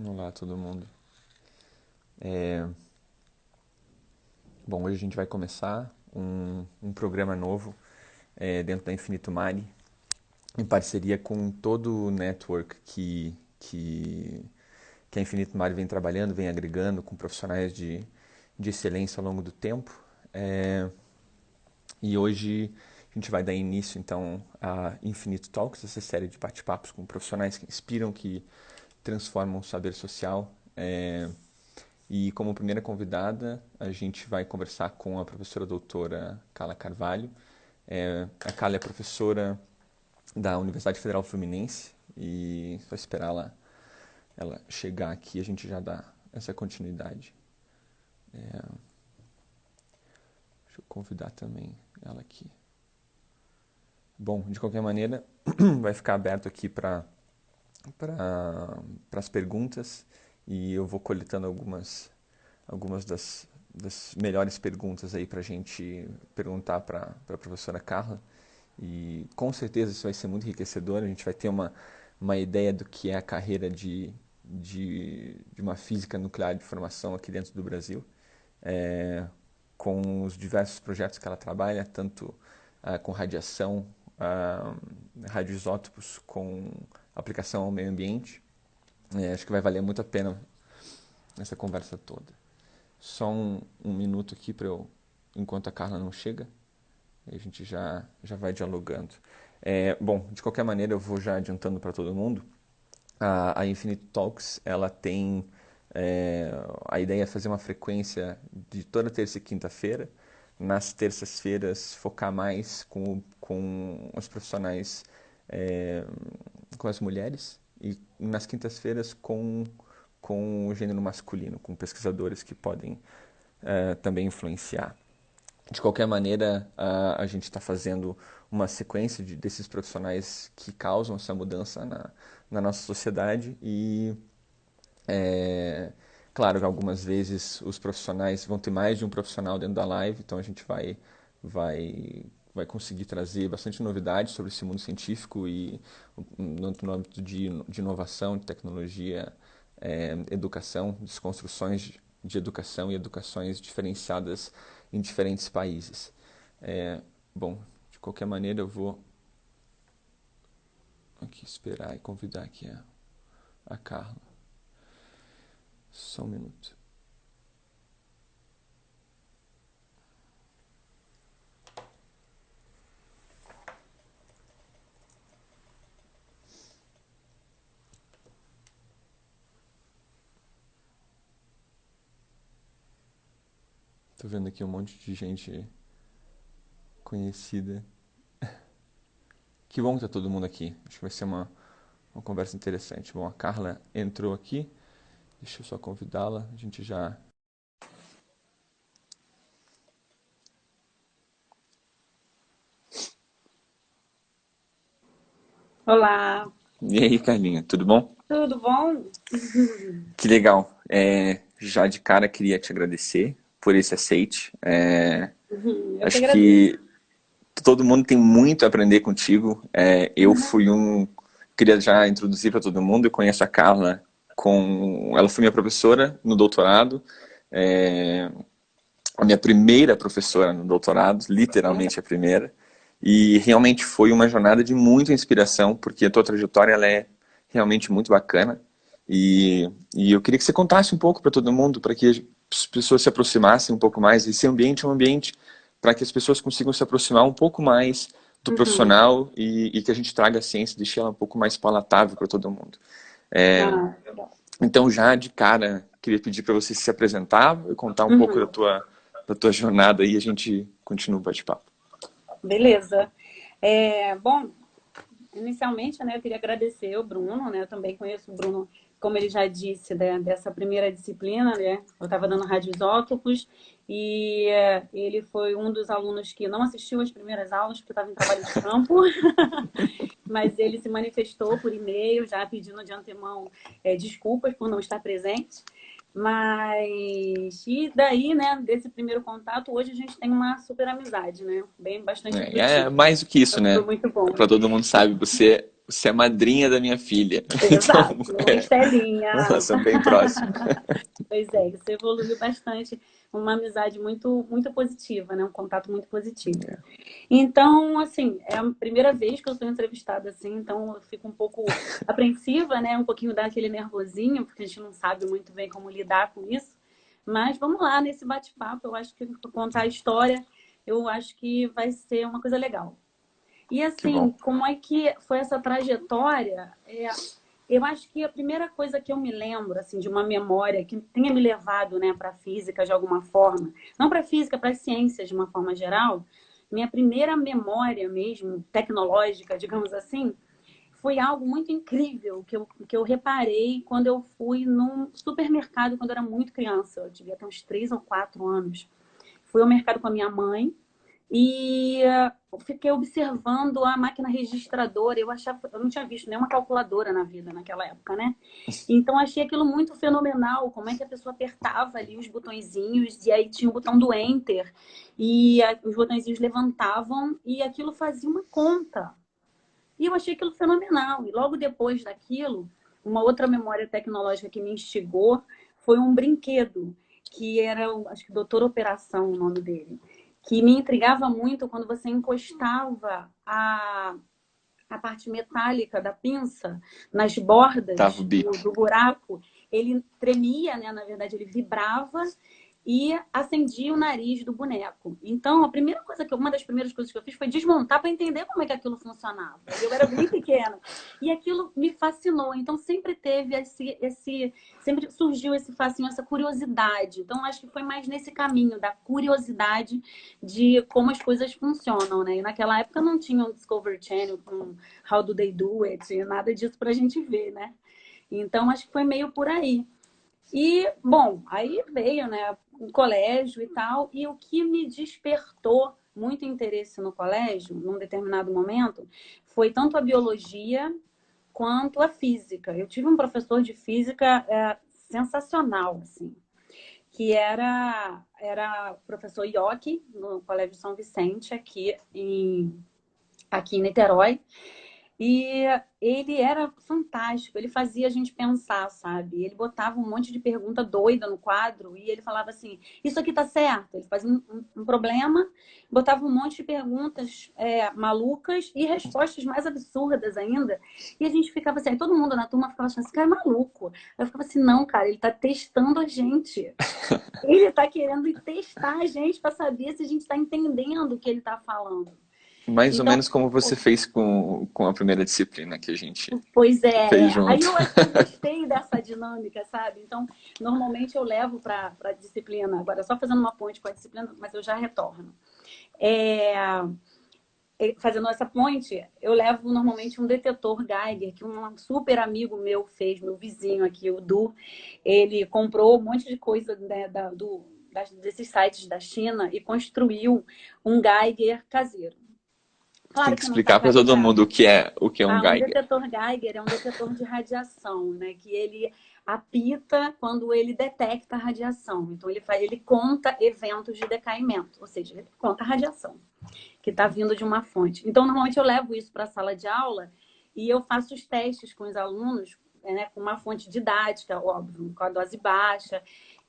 Olá, todo mundo. É, Bom, hoje a gente vai começar um programa novo dentro da Infinito Mari, em parceria com todo o network que a Infinito Mari vem trabalhando, vem agregando com profissionais de excelência ao longo do tempo. É, e hoje a gente vai dar início, então, a Infinito Talks, essa série de bate-papos com profissionais que inspiram, que transformam o saber social. E como primeira convidada, a gente vai conversar com a professora doutora Carla Carvalho. A Carla é professora da Universidade Federal Fluminense e só esperar ela chegar aqui a gente já dá essa continuidade. Deixa eu convidar também ela aqui. Bom, de qualquer maneira, vai ficar aberto aqui para as perguntas e eu vou coletando algumas das melhores perguntas aí para a gente perguntar para a professora Carla. E com certeza isso vai ser muito enriquecedor. A gente vai ter uma ideia do que é a carreira de uma física nuclear de formação aqui dentro do Brasil, é, com os diversos projetos que ela trabalha, tanto com radiação, radioisótopos, com aplicação ao meio ambiente. Acho que vai valer muito a pena essa conversa toda. Só um minuto aqui para eu, enquanto a Carla não chega, a gente já vai dialogando. Bom, de qualquer maneira, eu vou já adiantando para todo mundo. A Infinite Talks, ela tem a ideia é fazer uma frequência de toda terça e quinta-feira. Nas terças-feiras, focar mais com os profissionais, com as mulheres. E nas quintas-feiras, com o gênero masculino, com pesquisadores que podem também influenciar. De qualquer maneira, a gente está fazendo uma sequência desses profissionais que causam essa mudança na nossa sociedade e, claro, que algumas vezes os profissionais vão ter mais de um profissional dentro da live, então a gente vai, vai conseguir trazer bastante novidade sobre esse mundo científico e no âmbito de inovação, de tecnologia, educação, desconstruções de educação e educações diferenciadas em diferentes países. Bom, de qualquer maneira eu vou aqui esperar e convidar aqui a Carla. Só um minuto. Tô vendo aqui um monte de gente conhecida. Que bom que tá todo mundo aqui. Acho que vai ser uma conversa interessante. Bom, a Carla entrou aqui. Deixa eu só convidá-la. A gente já. Olá, E aí, Carlinha, tudo bom? tudo bom? Que legal. Já de cara queria te agradecer por esse aceite. Eu que Acho agradeço. que todo mundo tem muito a aprender contigo. Eu fui queria já introduzir para todo mundo. Eu conheço a Carla ela foi minha professora no doutorado, é, a minha primeira professora no doutorado, Olha. literalmente a primeira. E realmente foi uma jornada de muita inspiração, porque a tua trajetória ela é realmente muito bacana. E eu queria que você contasse um pouco para todo mundo, para que as pessoas se aproximassem um pouco mais. Esse ambiente é um ambiente para que as pessoas consigam se aproximar um pouco mais do Uhum. profissional e que a gente traga a ciência, deixe ela um pouco mais palatável para todo mundo. É, Ah, legal. então, já de cara, queria pedir para você se apresentar e contar um pouco Uhum. da tua jornada e a gente continua o bate-papo. Beleza. Bom, inicialmente, né, eu queria agradecer o Bruno, né? Eu também conheço o Bruno, como ele já disse, dessa primeira disciplina, né? Eu estava dando radioisótopos e ele foi um dos alunos que não assistiu às primeiras aulas porque estava em trabalho de campo, mas ele se manifestou por e-mail, já pedindo de antemão desculpas por não estar presente. Mas, e daí, né, desse primeiro contato, hoje a gente tem uma super amizade, né? Bem, bastante É frutífera. mais do que isso, Foi né? muito bom. Para todo mundo sabe, você é madrinha da minha filha. Então, Exato, uma Estelinha. uma relação bem próxima. Pois é, isso evoluiu bastante, uma amizade muito, muito positiva, né? Um contato muito positivo. Então, assim, é a primeira vez que eu sou entrevistada assim, então eu fico um pouco apreensiva, né? Um pouquinho daquele nervosinho, porque a gente não sabe muito bem como lidar com isso. Mas vamos lá, nesse bate-papo, eu acho que contar a história, eu acho que vai ser uma coisa legal. E Que assim, bom. como é que foi essa trajetória? Eu acho que a primeira coisa que eu me lembro, assim, de uma memória que tenha me levado, né, para a física de alguma forma, não para a física, para as ciências de uma forma geral, minha primeira memória mesmo, tecnológica, digamos assim, foi algo muito incrível que eu reparei quando eu fui num supermercado quando eu era muito criança, eu devia ter uns 3 ou 4 anos. Fui ao mercado com a minha mãe e fiquei observando a máquina registradora. Eu não tinha visto nenhuma calculadora na vida naquela época, né? Então achei aquilo muito fenomenal, como é que a pessoa apertava ali os botõezinhos e aí tinha o botão do Enter e os botõezinhos levantavam e aquilo fazia uma conta. E eu achei aquilo fenomenal. E logo depois daquilo, uma outra memória tecnológica que me instigou foi um brinquedo, que era, acho que Doutor Operação, o nome dele, que me intrigava muito quando você encostava a parte metálica da pinça nas Tava o bordas bip. do buraco. Ele tremia, né? Na verdade, ele vibrava e acendia o nariz do boneco. Então, uma das primeiras coisas que eu fiz foi desmontar para entender como é que aquilo funcionava. Eu era bem pequena. E aquilo me fascinou. Então, sempre teve sempre surgiu esse fascínio, essa curiosidade. Então, acho que foi mais nesse caminho da curiosidade de como as coisas funcionam, né? E naquela época não tinha um Discovery Channel com How Do They Do It, nada disso para a gente ver, né? Então, acho que foi meio por aí. E, bom, aí veio, né, o colégio e tal, e o que me despertou muito interesse no colégio, num determinado momento, foi tanto a biologia quanto a física. Eu tive um professor de física sensacional, assim, que era o professor Ioki, no Colégio São Vicente, aqui em Niterói. E ele era fantástico, ele fazia a gente pensar, sabe? Ele botava um monte de pergunta doida no quadro e ele falava assim: Isso aqui tá certo. Ele fazia um problema, botava um monte de perguntas malucas e respostas mais absurdas ainda. E a gente ficava assim, aí todo mundo na turma ficava achando: Esse cara é maluco. Eu ficava assim: Não, cara, ele tá testando a gente. Ele tá querendo testar a gente para saber se a gente tá entendendo o que ele tá falando. Mais ou Então, menos como você fez com a primeira disciplina que a gente pois fez aí junto. eu assim, gostei dessa dinâmica, sabe? Então, normalmente eu levo para a disciplina, agora só fazendo uma ponte com a disciplina, mas eu já retorno. É, fazendo essa ponte, eu levo normalmente um detetor Geiger, que um super amigo meu fez, meu vizinho aqui, o Du, ele comprou um monte de coisa, né, desses sites da China e construiu um Geiger caseiro. Tem Claro que que não está explicar para todo calibrado. mundo o que é um Um Geiger. detetor Geiger é um detetor de radiação, né? Que ele apita quando ele detecta a radiação. Então, ele conta eventos de decaimento, ou seja, ele conta a radiação que está vindo de uma fonte. Então, normalmente eu levo isso para a sala de aula e eu faço os testes com os alunos, né, com uma fonte didática, óbvio, com a dose baixa.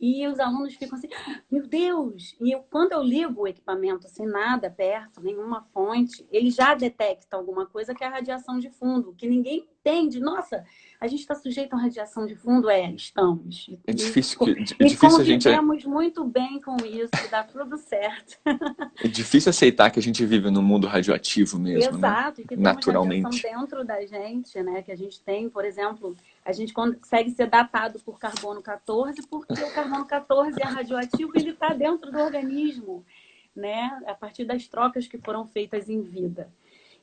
E os alunos ficam assim, meu Deus! E quando eu ligo o equipamento sem nada perto, nenhuma fonte, ele já detecta alguma coisa que é a radiação de fundo, que ninguém entende. Nossa, a gente está sujeito a radiação de fundo? Estamos. É E difícil a gente convivemos muito bem com isso, dá tudo certo. é difícil aceitar que a gente vive num mundo radioativo mesmo, né? Exato, e que temos radiação Naturalmente. dentro da gente, né? Que a gente tem, por exemplo, a gente consegue ser datado por carbono 14, porque o carbono 14 é radioativo e ele está dentro do organismo, né? A partir das trocas que foram feitas em vida.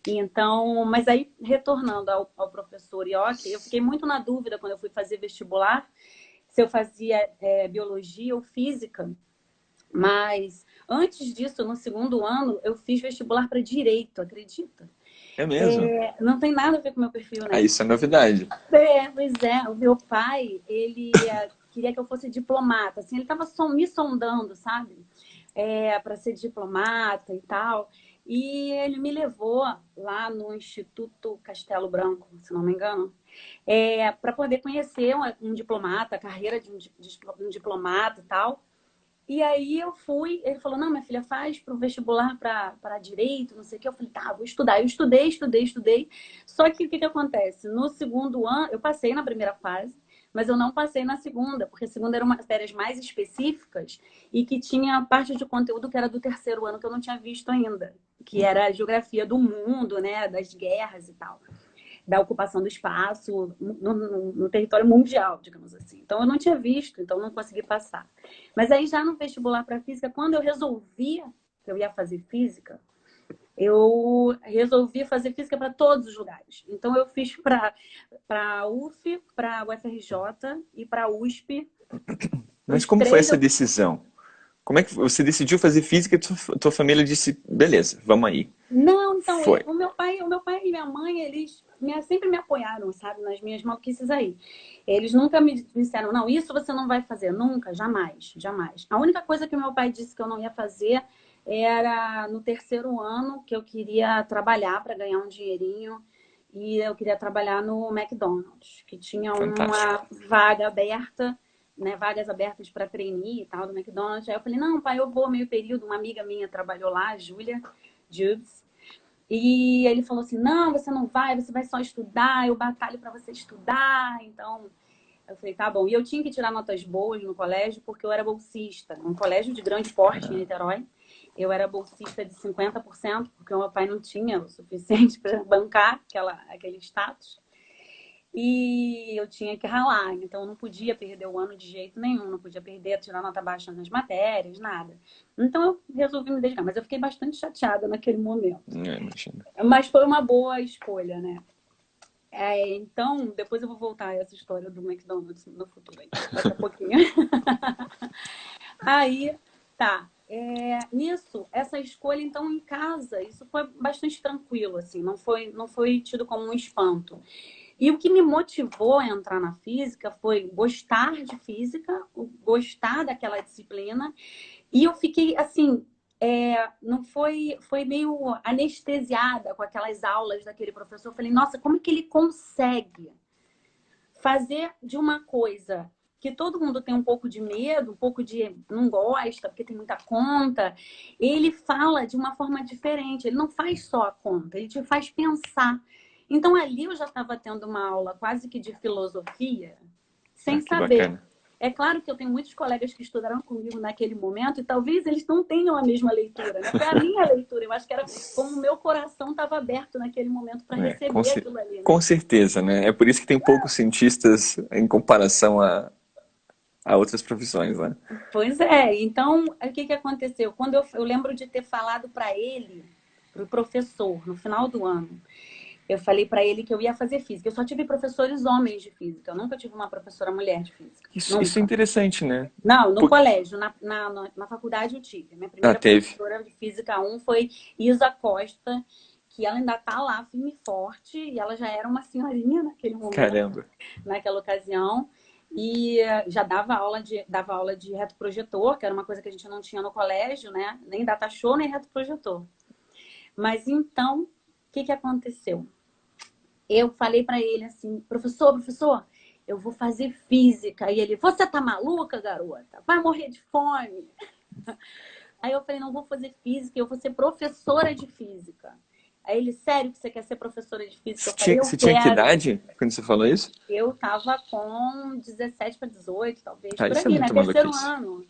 Então, mas aí, retornando ao professor Ioki, eu fiquei muito na dúvida quando eu fui fazer vestibular, se eu fazia biologia ou física, mas antes disso, no segundo ano, eu fiz vestibular para direito, acredita? É mesmo? Não tem nada a ver com o meu perfil, Ah, né? isso é novidade. Pois é, o meu pai, ele queria que eu fosse diplomata, assim, ele estava me sondando, sabe? Para ser diplomata e tal. E ele me levou lá no Instituto Castelo Branco, se não me engano, para poder conhecer um diplomata, a carreira de um diplomata e tal. E aí eu fui, ele falou, não, minha filha, faz para o vestibular para direito, não sei o que. Eu falei, tá, vou estudar. Eu estudei. Só que o que acontece? No segundo ano, eu passei na primeira fase, mas eu não passei na segunda, porque a segunda eram matérias mais específicas e que tinha parte de conteúdo que era do terceiro ano que eu não tinha visto ainda, que era a geografia do mundo, né, das guerras e tal, da ocupação do espaço no território mundial, digamos assim. Então, eu não tinha visto, então não consegui passar. Mas aí, já no vestibular para física, quando eu resolvi que eu ia fazer física, eu resolvi fazer física para todos os lugares. Então, eu fiz para a UF, para a UFRJ e para a USP. Mas Os como foi três essa eu... decisão? Como é que você decidiu fazer física e tua família disse, beleza, vamos aí? Não, então, Foi. o meu pai e minha mãe, eles sempre me apoiaram, sabe, nas minhas maluquices aí. Eles nunca me disseram, não, isso você não vai fazer, nunca, jamais, jamais. A única coisa que o meu pai disse que eu não ia fazer era no terceiro ano, que eu queria trabalhar para ganhar um dinheirinho, e eu queria trabalhar no McDonald's, que tinha Fantástico. uma vaga aberta, né, vagas abertas para trainee e tal do McDonald's. Aí eu falei, não, pai, eu vou meio período, uma amiga minha trabalhou lá, a Júlia Jubes. E ele falou assim, não, você não vai, você vai só estudar, eu batalho para você estudar. Então, eu falei, tá bom. E eu tinha que tirar notas boas no colégio, porque eu era bolsista. Um colégio de grande porte em Niterói. Eu era bolsista de 50%, porque o meu pai não tinha o suficiente para bancar aquele status. E eu tinha que ralar, então eu não podia perder o ano de jeito nenhum, não podia perder, tirar nota baixa nas matérias, nada. Então eu resolvi me dedicar, mas eu fiquei bastante chateada naquele momento. Imagina. Mas foi uma boa escolha, né? Então, depois eu vou voltar a essa história do McDonald's no futuro, aí, daqui a pouquinho. Aí, tá. Nisso, essa escolha, então, em casa, isso foi bastante tranquilo, assim, não foi tido como um espanto. E o que me motivou a entrar na física foi gostar de física, gostar daquela disciplina. E eu fiquei assim, não foi meio anestesiada com aquelas aulas daquele professor. Eu falei, nossa, como é que ele consegue fazer de uma coisa que todo mundo tem um pouco de medo, um pouco de não gosta, porque tem muita conta, ele fala de uma forma diferente. Ele não faz só a conta, ele te faz pensar. Então ali eu já estava tendo uma aula quase que de filosofia, sem Ah, que saber. bacana. É claro que eu tenho muitos colegas que estudaram comigo naquele momento e talvez eles não tenham a mesma leitura, né? Foi a minha leitura, eu acho que era como o meu coração estava aberto naquele momento para É, com, receber aquilo ali, com né? certeza, né? É por isso que tem poucos cientistas em comparação a outras profissões, né? Pois é, então o que aconteceu? Quando eu lembro de ter falado para ele, para o professor, no final do ano, eu falei para ele que eu ia fazer física. Eu só tive professores homens de física, eu nunca tive uma professora mulher de física, Isso é nunca. interessante, né? Não, no Por- colégio, na faculdade eu tive. Minha Ah, primeira teve. professora de Física 1 foi Isa Costa, que ela ainda está lá, firme e forte, e ela já era uma senhorinha naquele momento, Caramba. naquela ocasião, e já dava aula de retroprojetor, que era uma coisa que a gente não tinha no colégio, né? Nem data show, nem retroprojetor. Mas então, o que aconteceu? Eu falei para ele assim, professor, eu vou fazer física. E ele, você tá maluca, garota? Vai morrer de fome. Aí eu falei, não vou fazer física, eu vou ser professora de física. Aí ele, sério que você quer ser professora de física? Eu falei, eu Você tinha que quero. idade quando você falou isso? Eu tava com 17 para 18, talvez, Ah, por isso é ali, né? muito Terceiro maluquice. ano.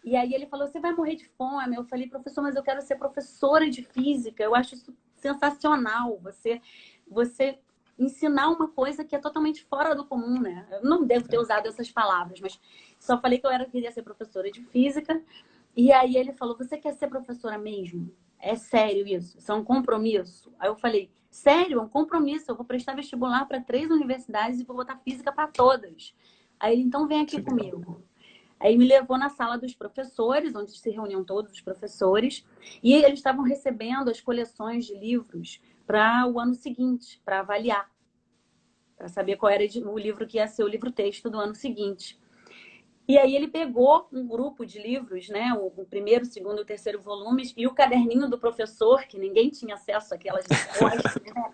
E aí ele falou, você vai morrer de fome. Eu falei, professor, mas eu quero ser professora de física. Eu acho isso sensacional. Você ensinar uma coisa que é totalmente fora do comum, né? Eu não devo ter usado essas palavras, mas só falei que queria ser professora de física. E aí ele falou, você quer ser professora mesmo? É sério isso? Isso é um compromisso? Aí eu falei, sério? É um compromisso. Eu vou prestar vestibular para 3 universidades e vou botar física para todas. Aí ele, então vem Que aqui legal. comigo. Aí me levou na sala dos professores, onde se reuniam todos os professores, e eles estavam recebendo as coleções de livros para o ano seguinte, para avaliar, para saber qual era o livro que ia ser o livro-texto do ano seguinte. E aí ele pegou um grupo de livros, né? O primeiro, o segundo e o terceiro volumes, e o caderninho do professor, que ninguém tinha acesso àquelas respostas, né?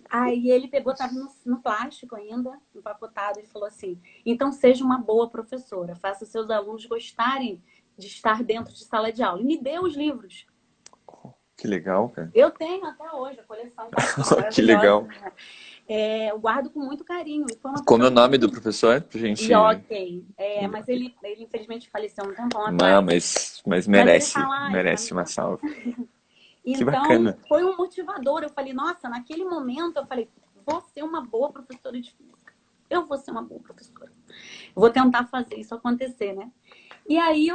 Aí ele pegou, estava no plástico ainda, empacotado, e falou assim: então seja uma boa professora, faça os seus alunos gostarem de estar dentro de sala de aula. E me deu os livros. Que legal, cara. Eu tenho até hoje a coleção, tá aqui, Que maravilhosa. legal. Né? Eu guardo com muito carinho. E foi uma Como é pessoa o nome do professor? Pra gente. Yoken. Mas ele infelizmente faleceu um tempão Não, atrás. mas Mas ele merece, tá lá, ele tá merece me uma dando. salva. Que Então, bacana. foi um motivador. Eu falei, nossa, naquele momento eu falei, vou ser uma boa professora de física. Eu vou ser uma boa professora. Vou tentar fazer isso acontecer, né? E aí,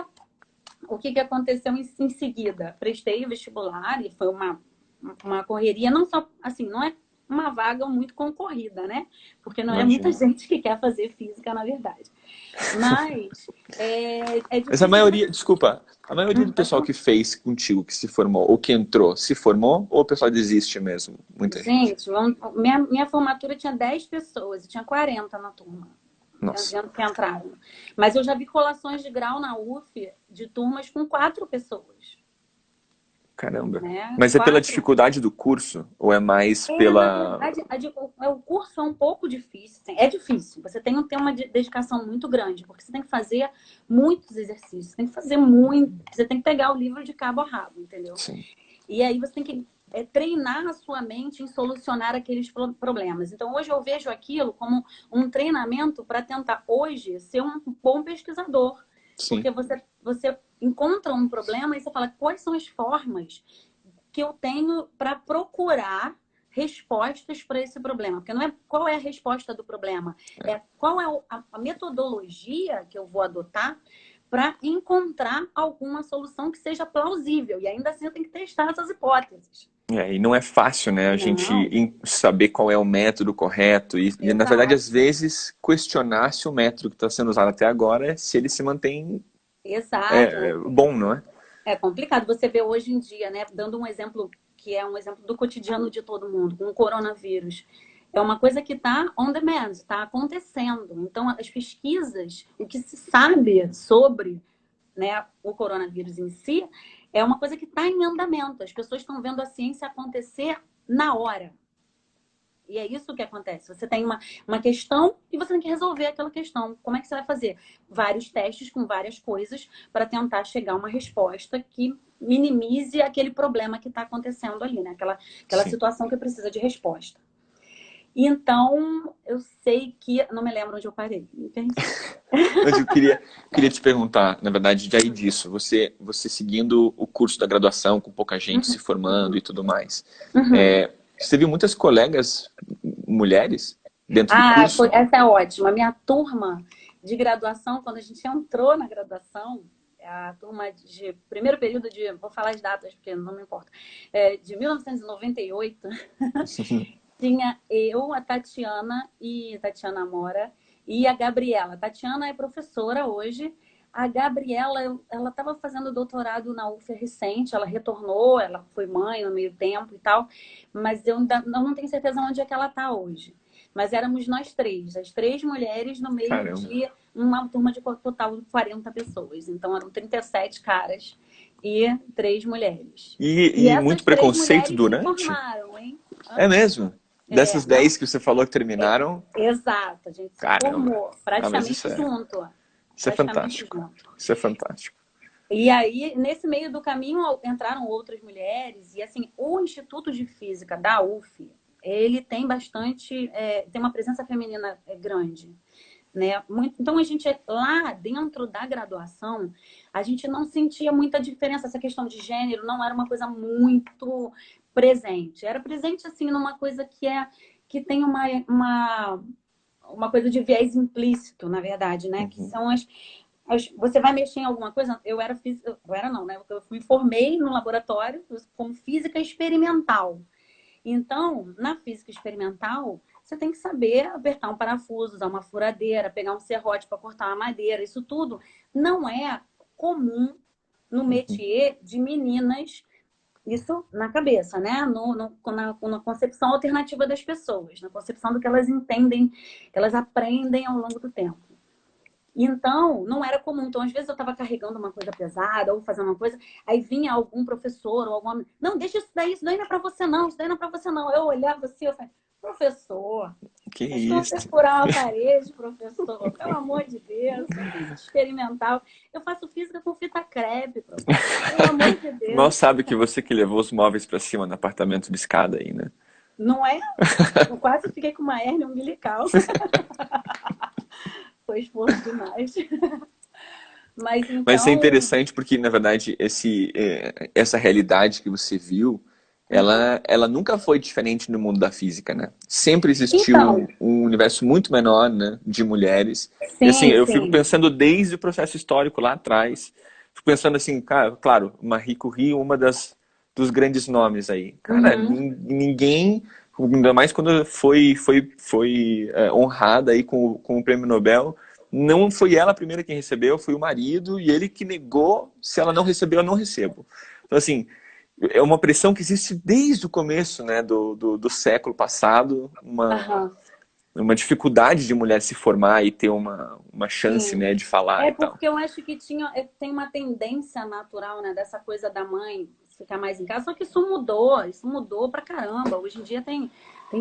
o que aconteceu em seguida? Prestei o vestibular e foi uma correria, não só, assim, não é uma vaga muito concorrida, né? Porque não é muita Imagina. gente que quer fazer física, na verdade. Mas é Mas a difícil de maioria, você... desculpa, a maioria do Pode pessoal falar. que fez contigo, que se formou, ou que entrou, se formou, ou o pessoal desiste mesmo? Muita gente. Gente, minha formatura tinha 10 pessoas e tinha 40 na turma. Nossa, Que entraram. Mas eu já vi colações de grau na UF de turmas com 4 pessoas. caramba. Né? Mas é pela 4. dificuldade do curso? Ou é mais Na pela. verdade, o curso é um pouco difícil. Assim, é difícil. Você tem que ter uma dedicação muito grande, porque você tem que fazer muitos exercícios, você tem que fazer muito. Você tem que pegar o livro de cabo a rabo, entendeu? Sim. E aí você tem que treinar a sua mente em solucionar aqueles problemas. Então, hoje eu vejo aquilo como um treinamento para tentar, hoje, ser um bom pesquisador. Sim. Porque você encontra um problema e você fala, quais são as formas que eu tenho para procurar respostas para esse problema? Porque não é qual é a resposta do problema, é qual é a metodologia que eu vou adotar para encontrar alguma solução que seja plausível. E ainda assim eu tenho que testar essas hipóteses. E não é fácil, né, a gente Não, saber qual é o método correto e, na verdade, exato, às vezes, questionar se o método que está sendo usado até agora, se ele se mantém exato. bom, não é? É complicado você ver hoje em dia, né? Dando um exemplo que é um exemplo do cotidiano de todo mundo, com o coronavírus. É uma coisa que está on demand, está acontecendo. Então, as pesquisas, o que se sabe sobre, né, o coronavírus em si, é uma coisa que está em andamento. As pessoas estão vendo a ciência acontecer na hora. E é isso que acontece. Você tem uma questão e você tem que resolver aquela questão. Como é que você vai fazer? Vários testes com várias coisas para tentar chegar a uma resposta que minimize aquele problema que está acontecendo ali, né? Aquela Sim. situação que precisa de resposta. Então, eu sei que... Não me lembro onde eu parei. Mas eu queria te perguntar, na verdade, de aí disso, você seguindo o curso da graduação, com pouca gente se formando e tudo mais, Uhum. você viu muitas colegas mulheres dentro do curso? Essa é ótima. A minha turma de graduação, quando a gente entrou na graduação, a turma de primeiro período de, vou falar as datas porque não me importa, de 1998, tinha eu, a Tatiana Amora e a Gabriela. A Tatiana é professora hoje. A Gabriela, ela estava fazendo doutorado na UF recente, ela retornou, ela foi mãe no meio tempo e tal, mas eu ainda não tenho certeza onde é que ela está hoje. Mas éramos nós três, as três mulheres no meio Caramba. de uma turma de total de 40 pessoas. Então eram 37 caras e 3 mulheres. E E essas muito 3 preconceito mulheres se durante? formaram, hein? É mesmo? Dessas Não, 10 que você falou que terminaram, exato, a gente se caramba. formou Ah, mas isso praticamente é, junto. isso é Praticamente fantástico. junto. Isso é fantástico. E aí, nesse meio do caminho, entraram outras mulheres. E assim, o Instituto de Física da UF, ele tem bastante, tem uma presença feminina grande. Né? Então, a gente, lá dentro da graduação, a gente não sentia muita diferença. Essa questão de gênero não era uma coisa muito presente. Era presente, assim, numa coisa que tem uma coisa de viés implícito, na verdade, né? Que Uhum. são você vai mexer em alguma coisa? Eu era física, eu era não, né? Eu me formei no laboratório como física experimental. Então, na física experimental, você tem que saber apertar um parafuso, usar uma furadeira, pegar um serrote para cortar uma madeira. Isso tudo não é comum no Uhum. métier de meninas, isso na cabeça, né? Na concepção alternativa das pessoas, na concepção do que elas entendem, que elas aprendem ao longo do tempo. Então, não era comum. Então, às vezes eu estava carregando uma coisa pesada ou fazendo uma coisa, aí vinha algum professor ou alguma... Não, deixa isso daí não é para você não, isso daí não é para você não. Eu olhava assim, eu falei, professor, Que acho que eu vou ter que isso? furar uma parede, professor. Pelo amor de Deus, eu fiz experimental. Eu faço física com fita crepe, professor. Pelo amor de Mal Deus. sabe que você que levou os móveis pra cima no apartamento de escada aí, né? Não é? Eu quase fiquei com uma hérnia umbilical. Foi esforço demais. Mas Mas isso é então... interessante porque, na verdade, essa realidade que você viu, ela nunca foi diferente no mundo da física, né? Sempre existiu Então, um universo muito menor, né, de mulheres. E assim, sim, eu fico sim. pensando desde o processo histórico lá atrás, fico pensando assim, cara, claro, Marie Curie, dos grandes nomes aí. Cara, Uhum. ninguém, ainda mais quando foi honrada aí com o prêmio Nobel, não foi ela a primeira quem recebeu, foi o marido, e ele que negou, se ela não recebeu, eu não recebo. Então, assim, é uma pressão que existe desde o começo, né, do século passado, Aham, uma dificuldade de mulher se formar e ter uma chance, sim. né, de falar É e tal. porque eu acho que tem uma tendência natural, né, dessa coisa da mãe ficar mais em casa, só que isso mudou pra caramba. Hoje em dia tem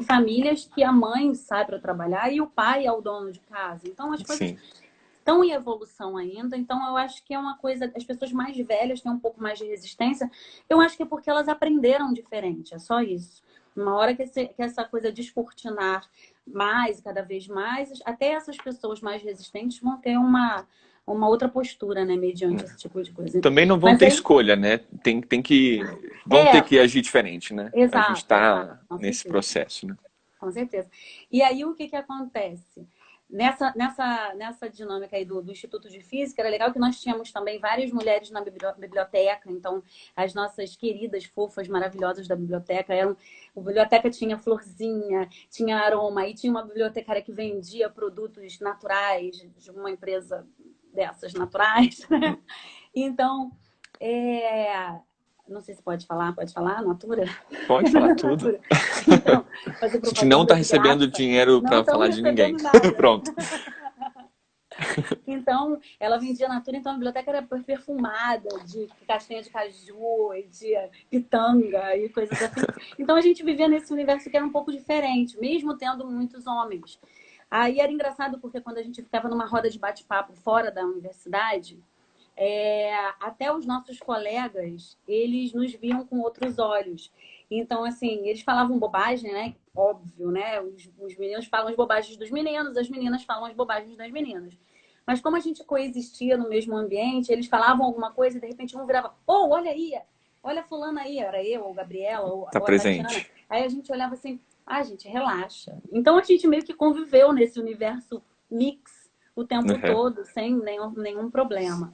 famílias que a mãe sai para trabalhar e o pai é o dono de casa. Então as coisas Sim, estão em evolução ainda. Então eu acho que é uma coisa, as pessoas mais velhas têm um pouco mais de resistência. Eu acho que é porque elas aprenderam diferente, é só isso. Uma hora que essa coisa descortinar mais, cada vez mais, até essas pessoas mais resistentes vão ter uma outra postura, né, mediante esse tipo de coisa. também não vão Mas ter aí, escolha, né? Vão ter é, que agir diferente, né? A gente exato, exato, está com nesse certeza. processo, né? Com certeza. E aí, o que que acontece? Nessa dinâmica aí do Instituto de Física, era legal que nós tínhamos também várias mulheres na biblioteca. Então, as nossas queridas, fofas, maravilhosas da biblioteca a biblioteca tinha florzinha, tinha aroma, e tinha uma bibliotecária que vendia produtos naturais de uma empresa dessas naturais. Então, é, não sei se pode falar, Natura? Pode falar tudo. Natura. Então, fazer A gente não está propaganda de recebendo graça. dinheiro Não para estamos falar de ninguém. recebendo nada. Pronto. Então, ela vendia Natura, então a biblioteca era perfumada de castanha de caju, e de pitanga e coisas assim. Então a gente vivia nesse universo que era um pouco diferente, mesmo tendo muitos homens. Aí era engraçado porque quando a gente ficava numa roda de bate-papo fora da universidade, até os nossos colegas, eles nos viam com outros olhos. Então, assim, eles falavam bobagem, né? Óbvio, né? Os meninos falam as bobagens dos meninos, as meninas falam as bobagens das meninas. Mas como a gente coexistia no mesmo ambiente, eles falavam alguma coisa e de repente um virava, oh, olha aí, olha fulana aí, era eu, ou Gabriela, Tá ou a Tatiana. presente. Aí a gente olhava assim, gente, relaxa. Então a gente meio que conviveu nesse universo mix o tempo Uhum. todo, sem nenhum problema.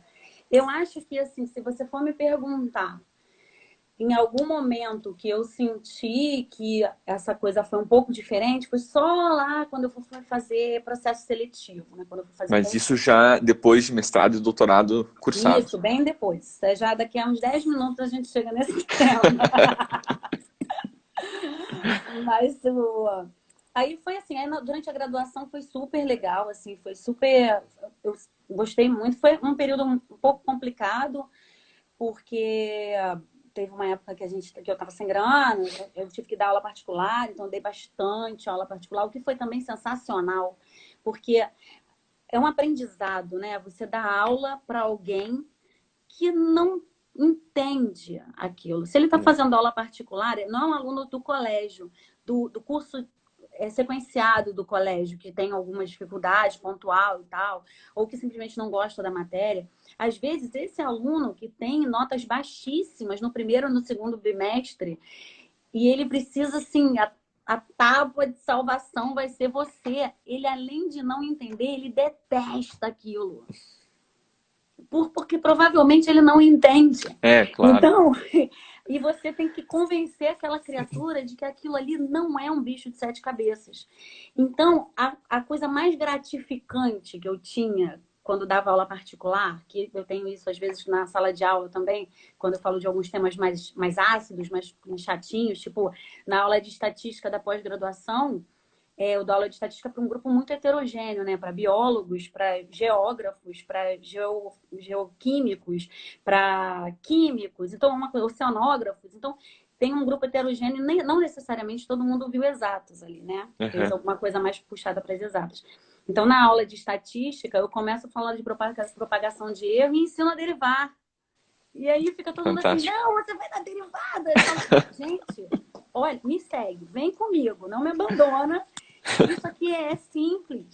Eu acho que, assim, se você for me perguntar em algum momento que eu senti que essa coisa foi um pouco diferente, foi só lá quando eu fui fazer processo seletivo, né? Quando eu fui fazer Mas isso já depois de mestrado e doutorado cursado. isso, bem depois. Já daqui a uns 10 minutos a gente chega nesse tema. Mas aí foi assim, durante a graduação foi super legal, assim, foi super. Eu gostei muito. Foi um período um pouco complicado, porque teve uma época que eu estava sem grana, eu tive que dar aula particular, então eu dei bastante aula particular, o que foi também sensacional, porque é um aprendizado, né? Você dá aula para alguém que não entende aquilo. Se ele está fazendo aula particular, não é um aluno do colégio, do curso sequenciado do colégio, que tem alguma dificuldade pontual e tal, ou que simplesmente não gosta da matéria. Às vezes, esse aluno que tem notas baixíssimas no primeiro ou no segundo bimestre, e ele precisa, assim, a tábua de salvação vai ser você. Ele, além de não entender, ele detesta aquilo porque provavelmente ele não entende. É, claro. Então, e você tem que convencer aquela criatura de que aquilo ali não é um bicho de sete cabeças. Então, a coisa mais gratificante que eu tinha quando dava aula particular, que eu tenho isso às vezes na sala de aula também, quando eu falo de alguns temas mais ácidos, mais chatinhos, tipo na aula de estatística da pós-graduação, eu dou aula de estatística para um grupo muito heterogêneo, né? Para biólogos, para geógrafos, para geoquímicos, para químicos, então oceanógrafos. Então, tem um grupo heterogêneo, não necessariamente todo mundo viu exatas ali, né? Fez alguma coisa mais puxada para as exatas. Então, na aula de estatística, eu começo falando de propagação de erro e ensino a derivar. E aí fica todo mundo assim, não, você vai dar derivada. Eu falo, gente, olha, me segue, vem comigo, não me abandona. Isso aqui é simples.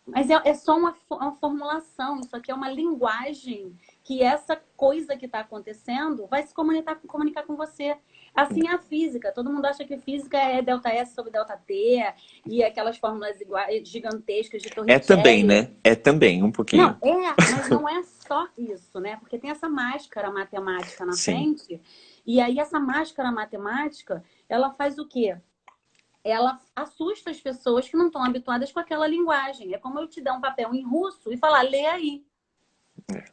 Mas é só uma formulação, isso aqui é uma linguagem que essa coisa que está acontecendo vai se comunicar com você. Assim é a física. Todo mundo acha que física é ΔS sobre ΔT e aquelas fórmulas iguais, gigantescas de Torricelli. É também, né? É também, um pouquinho. Não, mas não é só isso, né? Porque tem essa máscara matemática na frente. E aí essa máscara matemática, ela faz o quê? Ela assusta as pessoas que não estão habituadas com aquela linguagem. É como eu te dar um papel em russo e falar, lê aí.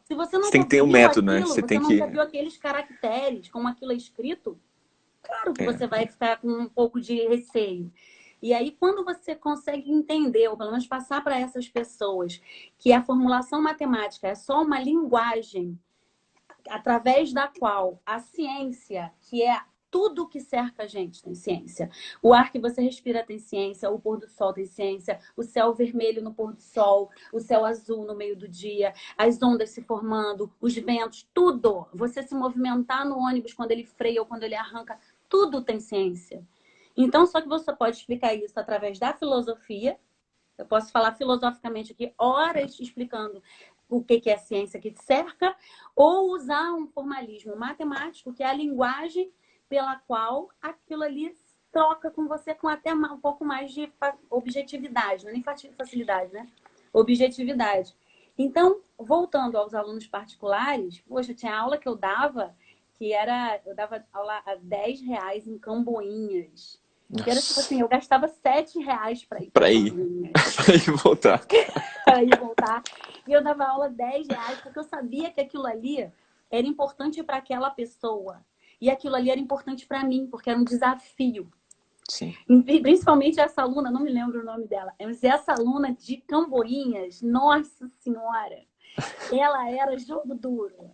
Se você não tem que ter um método, aquilo, né? Você nunca viu aqueles caracteres, como aquilo é escrito, claro que você vai ficar com um pouco de receio. E aí, quando você consegue entender, ou pelo menos passar para essas pessoas, que a formulação matemática é só uma linguagem através da qual a ciência, que é tudo que cerca a gente tem ciência. O ar que você respira tem ciência, o pôr do sol tem ciência, o céu vermelho no pôr do sol, o céu azul no meio do dia, as ondas se formando, os ventos, tudo. Você se movimentar no ônibus quando ele freia ou quando ele arranca, tudo tem ciência. Então, só que você pode explicar isso através da filosofia. Eu posso falar filosoficamente aqui horas explicando o que é a ciência que te cerca, ou usar um formalismo matemático, que é a linguagem pela qual aquilo ali troca com você com até um pouco mais de objetividade, não é nem facilidade, né? Objetividade. Então, voltando aos alunos particulares, poxa, tinha aula que eu dava eu dava aula a R$ 10 em Camboinhas. Que era tipo assim, eu gastava R$ 7 para ir para ir. Para ir voltar. Para ir voltar. E eu dava aula R$ 10, porque eu sabia que aquilo ali era importante para aquela pessoa. E aquilo ali era importante para mim, porque era um desafio. Sim. E principalmente essa aluna, não me lembro o nome dela, mas essa aluna de Camboinhas, nossa senhora, ela era jogo duro.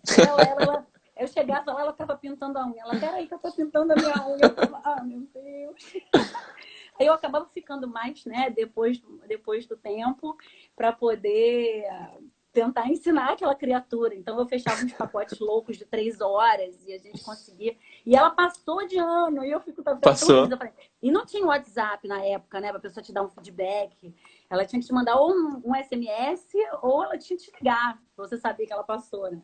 Eu chegava lá, ela estava pintando a unha. Ela, peraí que eu estou pintando a minha unha. Eu falava, meu Deus. Aí eu acabava ficando mais, né, depois do tempo, para poder tentar ensinar aquela criatura. Então, eu fechava uns pacotes loucos de 3 horas e a gente conseguia. E ela passou de ano, e eu fico tão feliz. E não tinha WhatsApp na época, né, para a pessoa te dar um feedback. Ela tinha que te mandar ou um SMS ou ela tinha que te ligar, pra você saber que ela passou, né?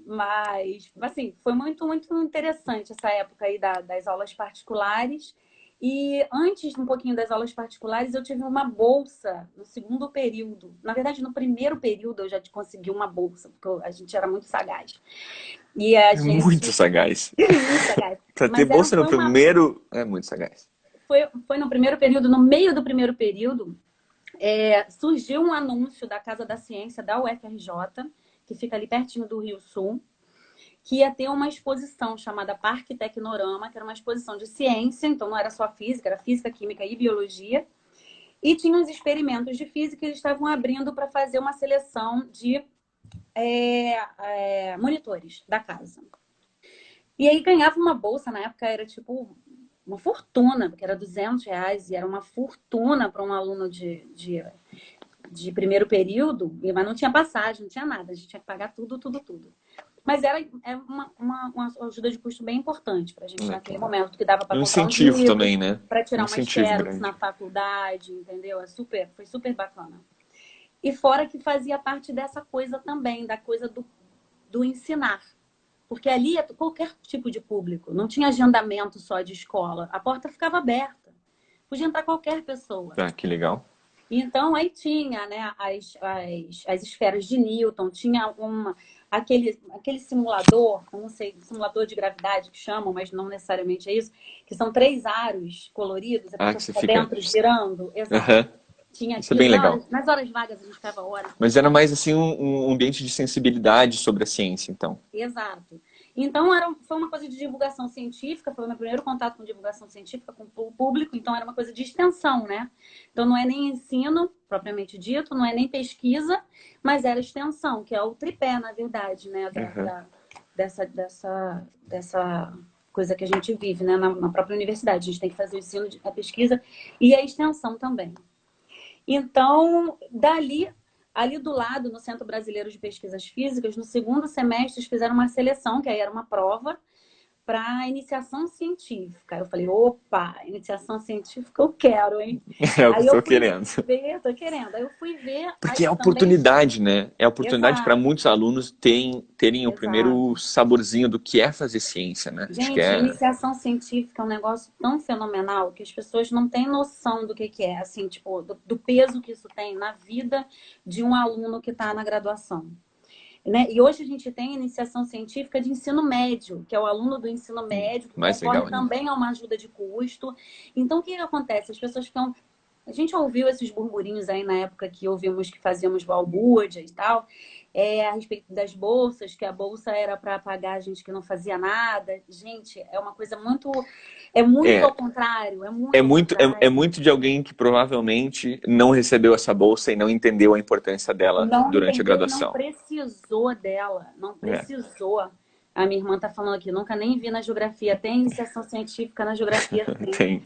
Mas, assim, foi muito, muito interessante essa época aí das aulas particulares. E antes, um pouquinho das aulas particulares, eu tive uma bolsa no segundo período. Na verdade, no primeiro período eu já consegui uma bolsa, porque a gente era muito sagaz. E a gente... Muito sagaz. Muito sagaz. Para ter bolsa no primeiro, é muito sagaz. Foi no primeiro período, no meio do primeiro período, surgiu um anúncio da Casa da Ciência da UFRJ, que fica ali pertinho do Rio Sul, que ia ter uma exposição chamada Parque Tecnorama, que era uma exposição de ciência, então não era só física, era física, química e biologia. E tinha uns experimentos de física que eles estavam abrindo para fazer uma seleção de monitores da casa. E aí ganhava uma bolsa, na época era tipo uma fortuna, porque era R$ 200, e era uma fortuna para um aluno de primeiro período, mas não tinha passagem, não tinha nada, a gente tinha que pagar tudo. Mas era uma ajuda de custo bem importante para a gente naquele momento, que dava para comprar incentivo livros, também, né? Para tirar umas xerox na faculdade, entendeu? Foi super bacana. E fora que fazia parte dessa coisa também, da coisa do ensinar. Porque ali é qualquer tipo de público, não tinha agendamento só de escola, a porta ficava aberta. Podia entrar qualquer pessoa. Ah, que legal. Então, aí tinha, né, as esferas de Newton, tinha aquele simulador, eu não sei, simulador de gravidade que chamam, mas não necessariamente é isso, que são 3 aros coloridos, a pessoa fica dentro girando. Exato. Uhum. Tinha isso é bem legal. Nas horas vagas a gente ficava horas. Mas era mais assim um ambiente de sensibilidade sobre a ciência, então. Exato. Então, foi uma coisa de divulgação científica, foi o meu primeiro contato com divulgação científica, com o público, então era uma coisa de extensão, né? Então, não é nem ensino, propriamente dito, não é nem pesquisa, mas era extensão, que é o tripé, na verdade, né? Dessa coisa que a gente vive, né? Na própria universidade. A gente tem que fazer o ensino, a pesquisa e a extensão também. Então, ali do lado, no Centro Brasileiro de Pesquisas Físicas, no segundo semestre, eles fizeram uma seleção, que aí era uma prova, para iniciação científica. Eu falei, opa, iniciação científica eu quero, hein? É o que Aí eu eu tô fui querendo. ver, tô querendo. Aí eu fui ver, Porque aí é a também... oportunidade, né? É a oportunidade para Exato, muitos alunos terem o primeiro exato. saborzinho do que é fazer ciência, né? Acho que Gente, é. iniciação científica é um negócio tão fenomenal que as pessoas não têm noção do que é, assim, tipo, do peso que isso tem na vida de um aluno que está na graduação. Né? E hoje a gente tem iniciação científica de ensino médio, que é o aluno do ensino médio, que Mais legal concorre ainda. também a uma ajuda de custo. Então, o que acontece? As pessoas ficam. A gente ouviu esses burburinhos aí na época que ouvimos que fazíamos balbúrdia e tal, a respeito das bolsas, que a bolsa era para pagar a gente que não fazia nada. Gente, é uma coisa muito. É muito É, ao contrário, é muito ao é contrário. muito de alguém que provavelmente não recebeu essa bolsa e não entendeu a importância dela Não durante a entendeu e não graduação. precisou dela, não É, precisou. A minha irmã tá falando aqui, nunca nem vi na geografia. Tem iniciação científica na geografia, sim. tem.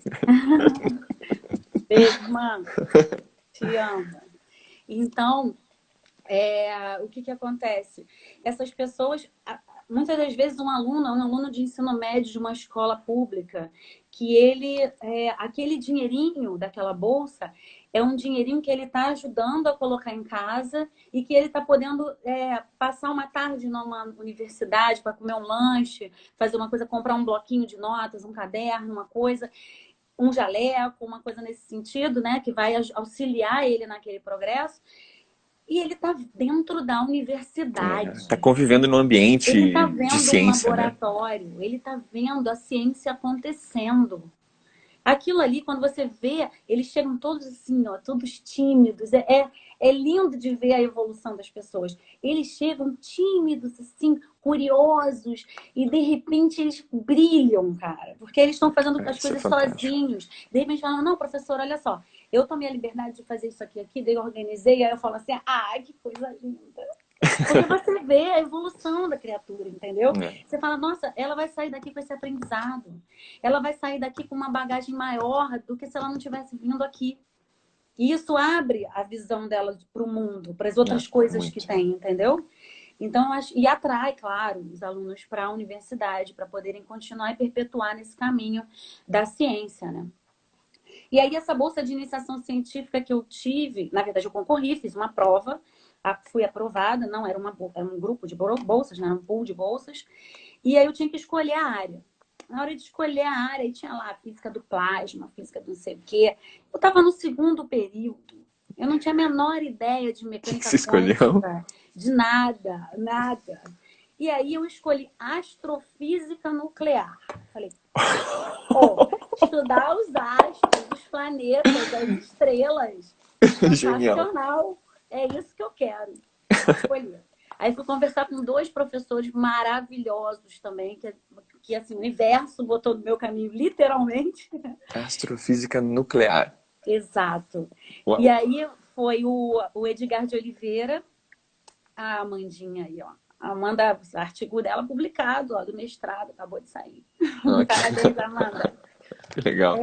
Beijo, irmã. Te amo. Então, o que acontece? Essas pessoas, muitas das vezes um aluno de ensino médio de uma escola pública, que aquele dinheirinho daquela bolsa é um dinheirinho que ele está ajudando a colocar em casa e que ele está podendo passar uma tarde numa universidade para comer um lanche, fazer uma coisa, comprar um bloquinho de notas, um caderno, uma coisa, um jaleco, uma coisa nesse sentido, né, que vai auxiliar ele naquele progresso. E ele está dentro da Tá universidade. convivendo num Ele está ambiente de vendo um ciência, né? laboratório, ele está vendo a ciência acontecendo. Aquilo ali, quando você vê, eles chegam todos assim, ó, todos tímidos. É lindo de ver a evolução das pessoas. Eles chegam tímidos, assim, curiosos, e de repente eles brilham, cara, porque eles estão fazendo as Isso é coisas fantástico. sozinhos. De repente falam, não, professor, olha só, eu tomei a liberdade de fazer isso aqui, daí eu organizei, aí eu falo assim, que coisa linda. Porque você vê a evolução da criatura, entendeu? É. Você fala, nossa, ela vai sair daqui com esse aprendizado. Ela vai sair daqui com uma bagagem maior do que se ela não tivesse vindo aqui. E isso abre a visão dela para o mundo, para as outras coisas que Muito. tem, entendeu? Então, e atrai, claro, os alunos para a universidade, para poderem continuar e perpetuar nesse caminho da ciência, né? E aí, essa bolsa de iniciação científica que eu tive, na verdade, eu concorri, fiz uma prova, fui aprovada, não era era um grupo de bolsas, né? Era um pool de bolsas, e aí eu tinha que escolher a área. Na hora de escolher a área, aí tinha lá a física do plasma, a física do não sei o quê. Eu estava no segundo período, eu não tinha a menor ideia de O que mecânica você escolheu? quântica, de nada, nada. E aí eu escolhi astrofísica nuclear. Falei, estudar os astros, os planetas, as estrelas. Genial. Sensacional. É isso que eu quero. Escolhi. Aí fui conversar com dois professores maravilhosos também, que assim, o universo botou no meu caminho, literalmente. Astrofísica nuclear. Exato. E Uau. aí foi o Edgar de Oliveira, a Amandinha aí, ó. A Amanda, o artigo dela publicado, ó, do mestrado, acabou de sair. Ah, Parabéns, Amanda. que legal.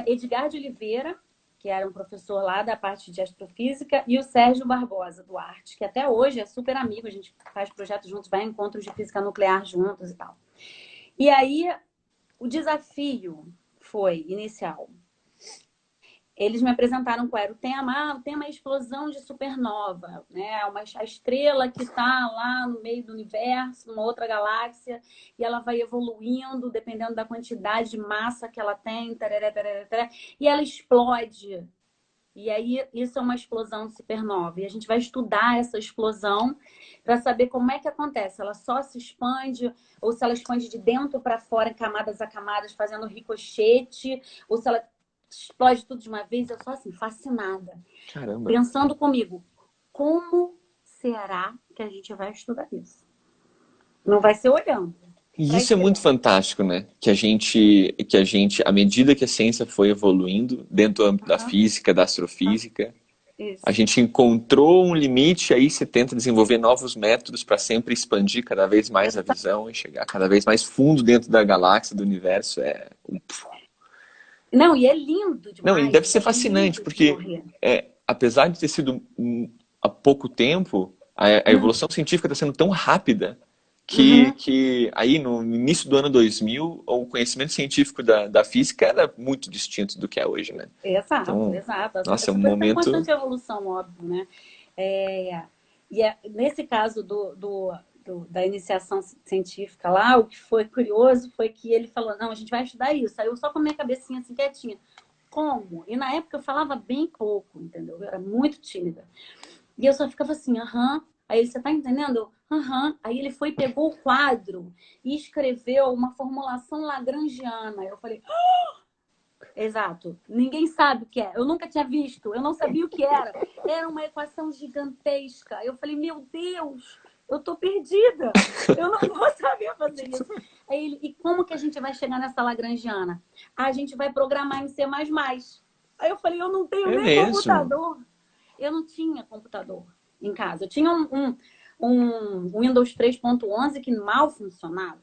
Edgar de Oliveira, que era um professor lá da parte de astrofísica, e o Sérgio Barbosa, do Arte, que até hoje é super amigo, a gente faz projetos juntos, vai em encontros de física nuclear juntos e tal. E aí, o desafio foi inicial. Eles me apresentaram qual era o tema. O tema é explosão de supernova, né? A estrela que está lá no meio do universo, numa outra galáxia, e ela vai evoluindo dependendo da quantidade de massa que ela tem, tarará, tarará, tarará, e ela explode. E aí, isso é uma explosão de supernova. E a gente vai estudar essa explosão para saber como é que acontece. Ela só se expande, ou se ela expande de dentro para fora, em camadas a camadas, fazendo ricochete, ou se ela explode tudo de uma vez. Eu sou assim, fascinada. Caramba. Pensando comigo, como será que a gente vai estudar isso? Não vai ser olhando. E Para isso é muito estudar. fantástico, né? À medida que a ciência foi evoluindo dentro do âmbito da Aham, física, da aham, astrofísica, a isso. gente encontrou um limite, aí você tenta desenvolver novos métodos para sempre expandir cada vez mais a visão e chegar cada vez mais fundo dentro da galáxia, do universo. Não, e é lindo Não, e demais, deve ser é fascinante, lindo de porque morrer. apesar de ter sido há pouco tempo, a Uhum, evolução científica está sendo tão rápida que, uhum. que aí no início do ano 2000, o conhecimento científico da física era muito distinto do que é hoje, né? Exato, Então, exato. nossa, é um Essa coisa está em momento. constante evolução, óbvio, né? É, e nesse caso da iniciação científica lá, o que foi curioso foi que ele falou, não, a gente vai estudar isso. Aí eu só com a minha cabecinha assim quietinha. Como? E na época eu falava bem pouco, entendeu? Eu era muito tímida. E eu só ficava assim, aham. Aí ele, você tá entendendo? Aham. Aí ele foi, pegou o quadro e escreveu uma formulação lagrangiana. Eu falei, exato. Ninguém sabe o que é. Eu nunca tinha visto. Eu não sabia o que era. Era uma equação gigantesca. Eu falei, meu Deus, eu tô perdida. Eu não vou saber fazer isso. Aí ele, e como que a gente vai chegar nessa lagrangiana? A gente vai programar em C++. Aí eu falei, eu não tenho É nem mesmo. computador. Eu não tinha computador em casa. Eu tinha um Windows 3.11 que mal funcionava.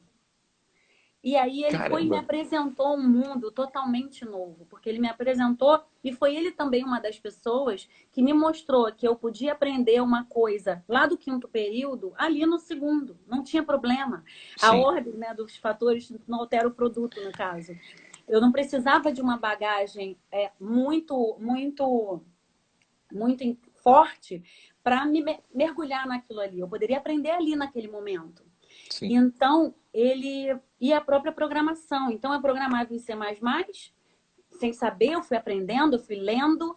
E aí ele foi e me Caramba. apresentou um mundo totalmente novo, porque ele me apresentou e foi ele também uma das pessoas que me mostrou que eu podia aprender uma coisa lá do quinto período, ali no segundo, não tinha problema. A Sim. ordem, né, dos fatores não altera o produto, no caso. Eu não precisava de uma bagagem muito forte para me mergulhar naquilo ali. Eu poderia aprender ali naquele momento. Sim. Então, ele e a própria programação. Então, eu programava em C++, sem saber, eu fui aprendendo, eu fui lendo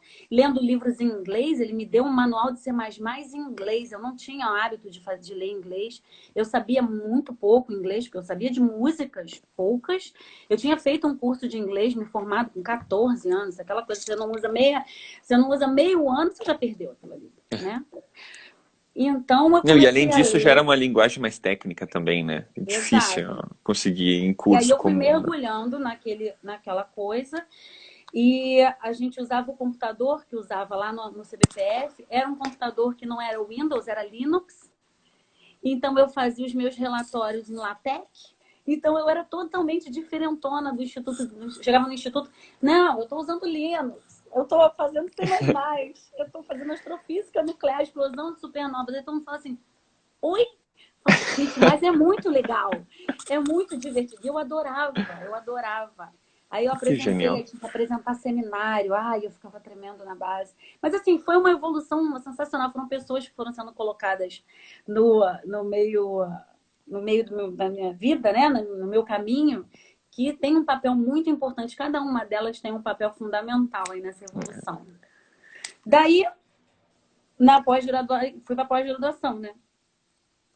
livros em inglês. Ele me deu um manual de C++ em inglês. Eu não tinha o hábito de ler inglês. Eu sabia muito pouco inglês, porque eu sabia de músicas poucas. Eu tinha feito um curso de inglês, me formado com 14 anos. Aquela coisa que você não usa meio ano, você já perdeu aquilo ali, né? Então, eu Não, e além comecei a disso, já era ler. uma linguagem mais técnica também, né? É difícil Exato. conseguir em E aí curso eu fui comum, né? mergulhando naquela coisa. E a gente usava o computador que usava lá no CBPF. Era um computador que não era Windows, era Linux. Então eu fazia os meus relatórios em LaTeX. Então eu era totalmente diferentona do instituto. Chegava no instituto, não, eu estou usando Linux. Eu estou fazendo C++. Eu estou fazendo astrofísica nuclear, explosão de supernovas. Então eu falo assim, oi? Gente, mas é muito legal. É muito divertido. Eu adorava, eu adorava. Aí eu Que apresentei, genial. aí tinha que apresentar seminário. Ai, eu ficava tremendo na base. Mas assim, foi uma evolução sensacional. Foram pessoas que foram sendo colocadas no meio, no meio da minha vida, né? No meu caminho, que tem um papel muito importante. Cada uma delas tem um papel fundamental aí nessa evolução. Daí, na pós-graduação, fui para pós-graduação, né?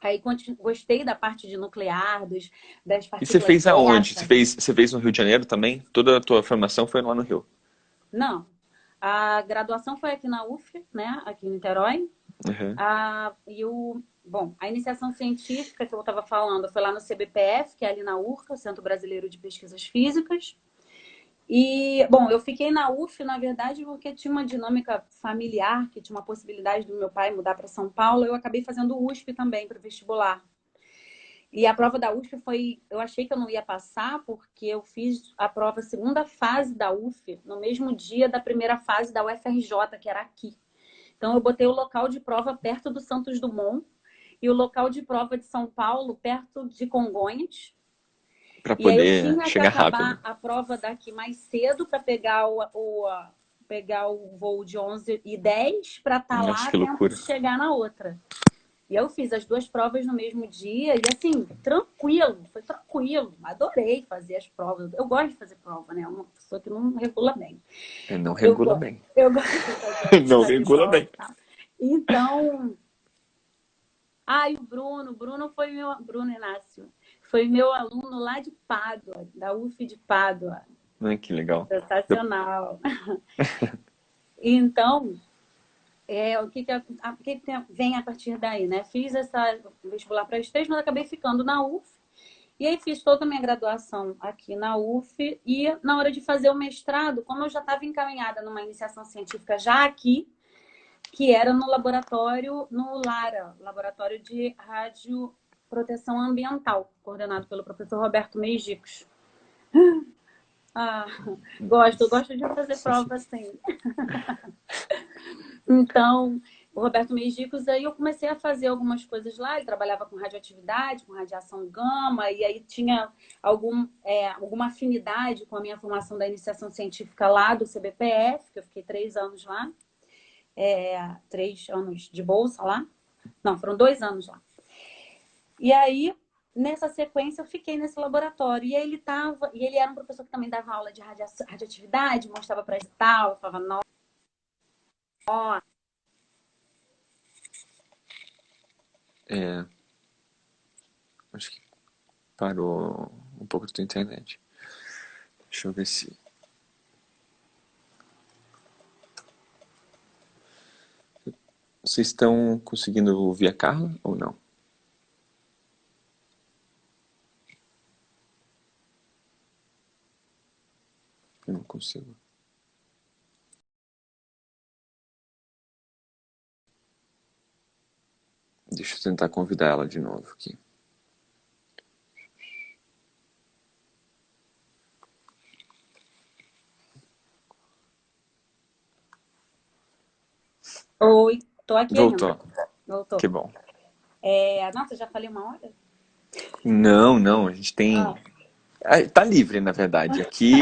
Aí gostei da parte de nuclear, das E você partículas fez aonde? beta. Você fez no Rio de Janeiro também? Toda a tua formação foi lá no Rio? Não, a graduação foi aqui na UF, né? Aqui em Niterói. Uhum. Bom, a iniciação científica que eu estava falando foi lá no CBPF, que é ali na URCA, o Centro Brasileiro de Pesquisas Físicas. E, bom, eu fiquei na UF, na verdade, porque tinha uma dinâmica familiar, que tinha uma possibilidade do meu pai mudar para São Paulo. Eu acabei fazendo USP também para o vestibular. E a prova da USP foi. Eu achei que eu não ia passar, porque eu fiz a prova segunda fase da UF no mesmo dia da primeira fase da UFRJ, que era aqui. Então, eu botei o local de prova perto do Santos Dumont e o local de prova de São Paulo perto de Congonhas. Para E aí eu poder tinha que chegar rápido. acabar a prova daqui mais cedo para pegar o voo de 11h10 para estar lá Nossa, a que tempo loucura. de chegar na outra. E eu fiz as duas provas no mesmo dia e assim, tranquilo, foi tranquilo. Adorei fazer as provas. Eu gosto de fazer prova, né? Uma pessoa que não regula bem. Não Eu, regula go- bem. eu gosto de Não fazer regula prova bem. e tal. Então, e o Bruno foi meu, Bruno Inácio, foi meu aluno lá de Pádua, da UF de Pádua. Que legal. Sensacional. Então, vem a partir daí, né? Fiz essa vestibular para estejo, mas acabei ficando na UF. E aí fiz toda a minha graduação aqui na UF. E na hora de fazer o mestrado, como eu já estava encaminhada numa iniciação científica já aqui, que era no laboratório, no LARA, Laboratório de Radioproteção Ambiental, coordenado pelo professor Roberto Meijicos. Gosto de fazer prova assim. Então, o Roberto Meijicos, aí eu comecei a fazer algumas coisas lá. Ele trabalhava com radioatividade, com radiação gama, e aí tinha alguma afinidade com a minha formação da iniciação científica lá do CBPF, que eu fiquei 3 anos lá. 3 anos de bolsa lá. Não, foram 2 anos lá. E aí, nessa sequência, eu fiquei nesse laboratório. E ele era um professor que também dava aula de radioatividade, mostrava para tal, eu falava, nossa. Acho que parou um pouco da tua internet. Deixa eu ver se... Vocês estão conseguindo ouvir a Carla ou não? Eu não consigo. Deixa eu tentar convidar ela de novo aqui. Oi, tô aqui Voltou. ainda. Voltou. Que bom. Nossa, já falei 1 hora? Não, a gente tem... Tá livre, na verdade. Aqui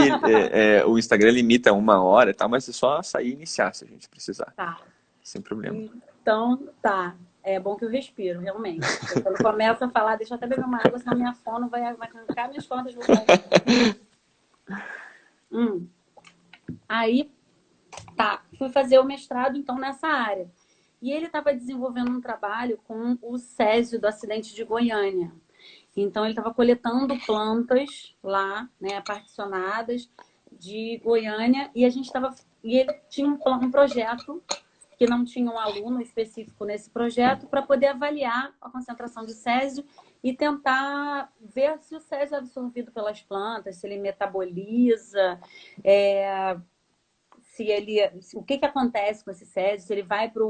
o Instagram limita 1 hora e tal, mas é só sair e iniciar se a gente precisar. Tá. Sem problema. Então, tá. É bom que eu respiro, realmente. Porque quando começa a falar, deixa eu até beber uma água, senão minha fono vai arrancar minhas cordas vocais. Aí, tá. Fui fazer o mestrado, então, nessa área. E ele estava desenvolvendo um trabalho com o césio do acidente de Goiânia. Então, ele estava coletando plantas lá, né, particionadas de Goiânia, e ele tinha um projeto que não tinha um aluno específico nesse projeto para poder avaliar a concentração de césio e tentar ver se o césio é absorvido pelas plantas, se ele metaboliza, o que acontece com esse césio, se ele vai para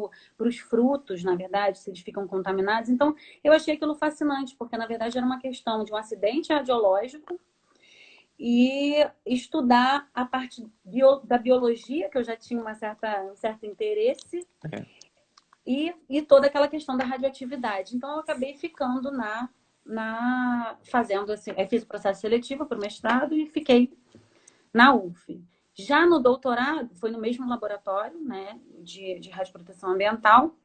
os frutos, na verdade, se eles ficam contaminados. Então, eu achei aquilo fascinante, porque, na verdade, era uma questão de um acidente radiológico e estudar a parte da biologia, que eu já tinha um certo interesse, e toda aquela questão da radioatividade. Então, eu acabei ficando fazendo assim, fiz o processo seletivo para o mestrado e fiquei na UF. Já no doutorado, foi no mesmo laboratório, né, de radioproteção ambiental,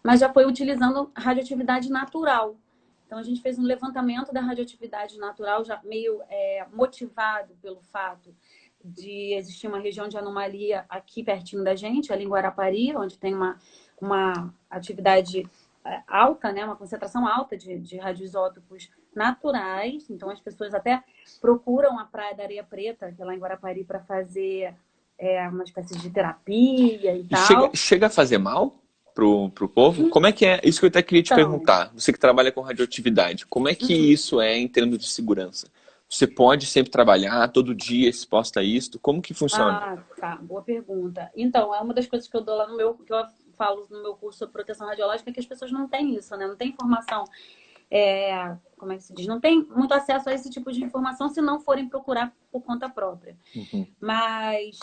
mas já foi utilizando radioatividade natural. Então, a gente fez um levantamento da radioatividade natural, já meio motivado pelo fato de existir uma região de anomalia aqui pertinho da gente, ali em Guarapari, onde tem uma atividade alta, né, uma concentração alta de radioisótopos naturais. Então, as pessoas até procuram a Praia da Areia Preta, que é lá em Guarapari, para fazer uma espécie de terapia e tal. Chega a fazer mal pro povo? Como é que é? Isso que eu até queria te perguntar. Você que trabalha com radioatividade, como é que isso é em termos de segurança? Você pode sempre trabalhar, todo dia exposta a isso? Como que funciona? Tá. Boa pergunta. Então, é uma das coisas que eu dou lá que eu falo no meu curso sobre proteção radiológica, é que as pessoas não têm isso, né? Não tem informação, como é que se diz? Não tem muito acesso a esse tipo de informação se não forem procurar por conta própria. Mas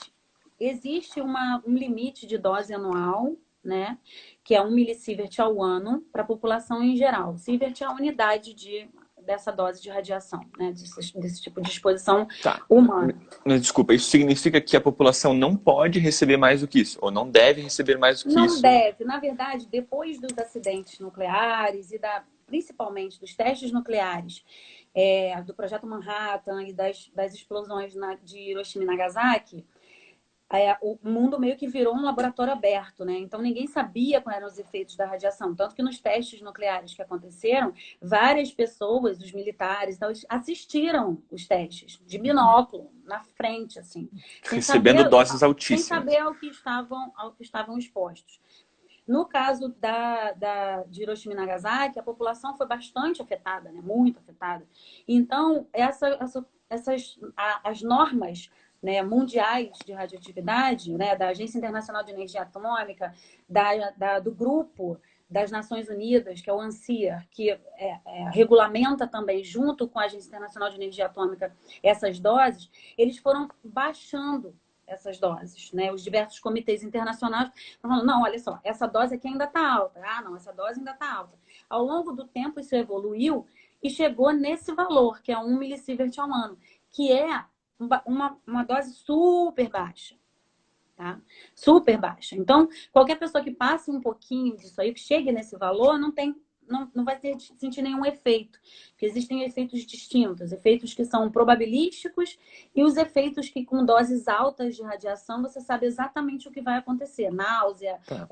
existe um limite de dose anual, né? Que é 1 milisievert ao ano para a população em geral. Sievert é a unidade dessa dose de radiação, né? Desse tipo de exposição humana. Mas, desculpa, isso significa que a população não pode receber mais do que isso? Ou não deve receber mais do que isso? Não deve. Na verdade, depois dos acidentes nucleares e principalmente dos testes nucleares, do Projeto Manhattan e das explosões de Hiroshima e Nagasaki, o mundo meio que virou um laboratório aberto, né? Então ninguém sabia quais eram os efeitos da radiação. Tanto que nos testes nucleares que aconteceram, várias pessoas, os militares, então, assistiram os testes de binóculo, na frente, assim, Recebendo doses sem altíssimas. saber ao que estavam expostos. No caso de Hiroshima e Nagasaki, a população foi bastante afetada, né? Muito afetada. Então, as normas, né, mundiais de radioatividade, né, da Agência Internacional de Energia Atômica, do grupo das Nações Unidas, que é o ANSIA, que regulamenta também, junto com a Agência Internacional de Energia Atômica, essas doses, eles foram baixando essas doses, né? Os diversos comitês internacionais estão falando, não, olha só, essa dose aqui ainda está alta. Ah, não, essa dose ainda está alta. Ao longo do tempo, isso evoluiu e chegou nesse valor, que é 1 milisievert ao ano, que é uma dose super baixa. Tá? Super baixa. Então, qualquer pessoa que passe um pouquinho disso aí, que chegue nesse valor, não vai sentir nenhum efeito. Porque existem efeitos distintos, efeitos que são probabilísticos e os efeitos que, com doses altas de radiação, você sabe exatamente o que vai acontecer. Náusea, Tá.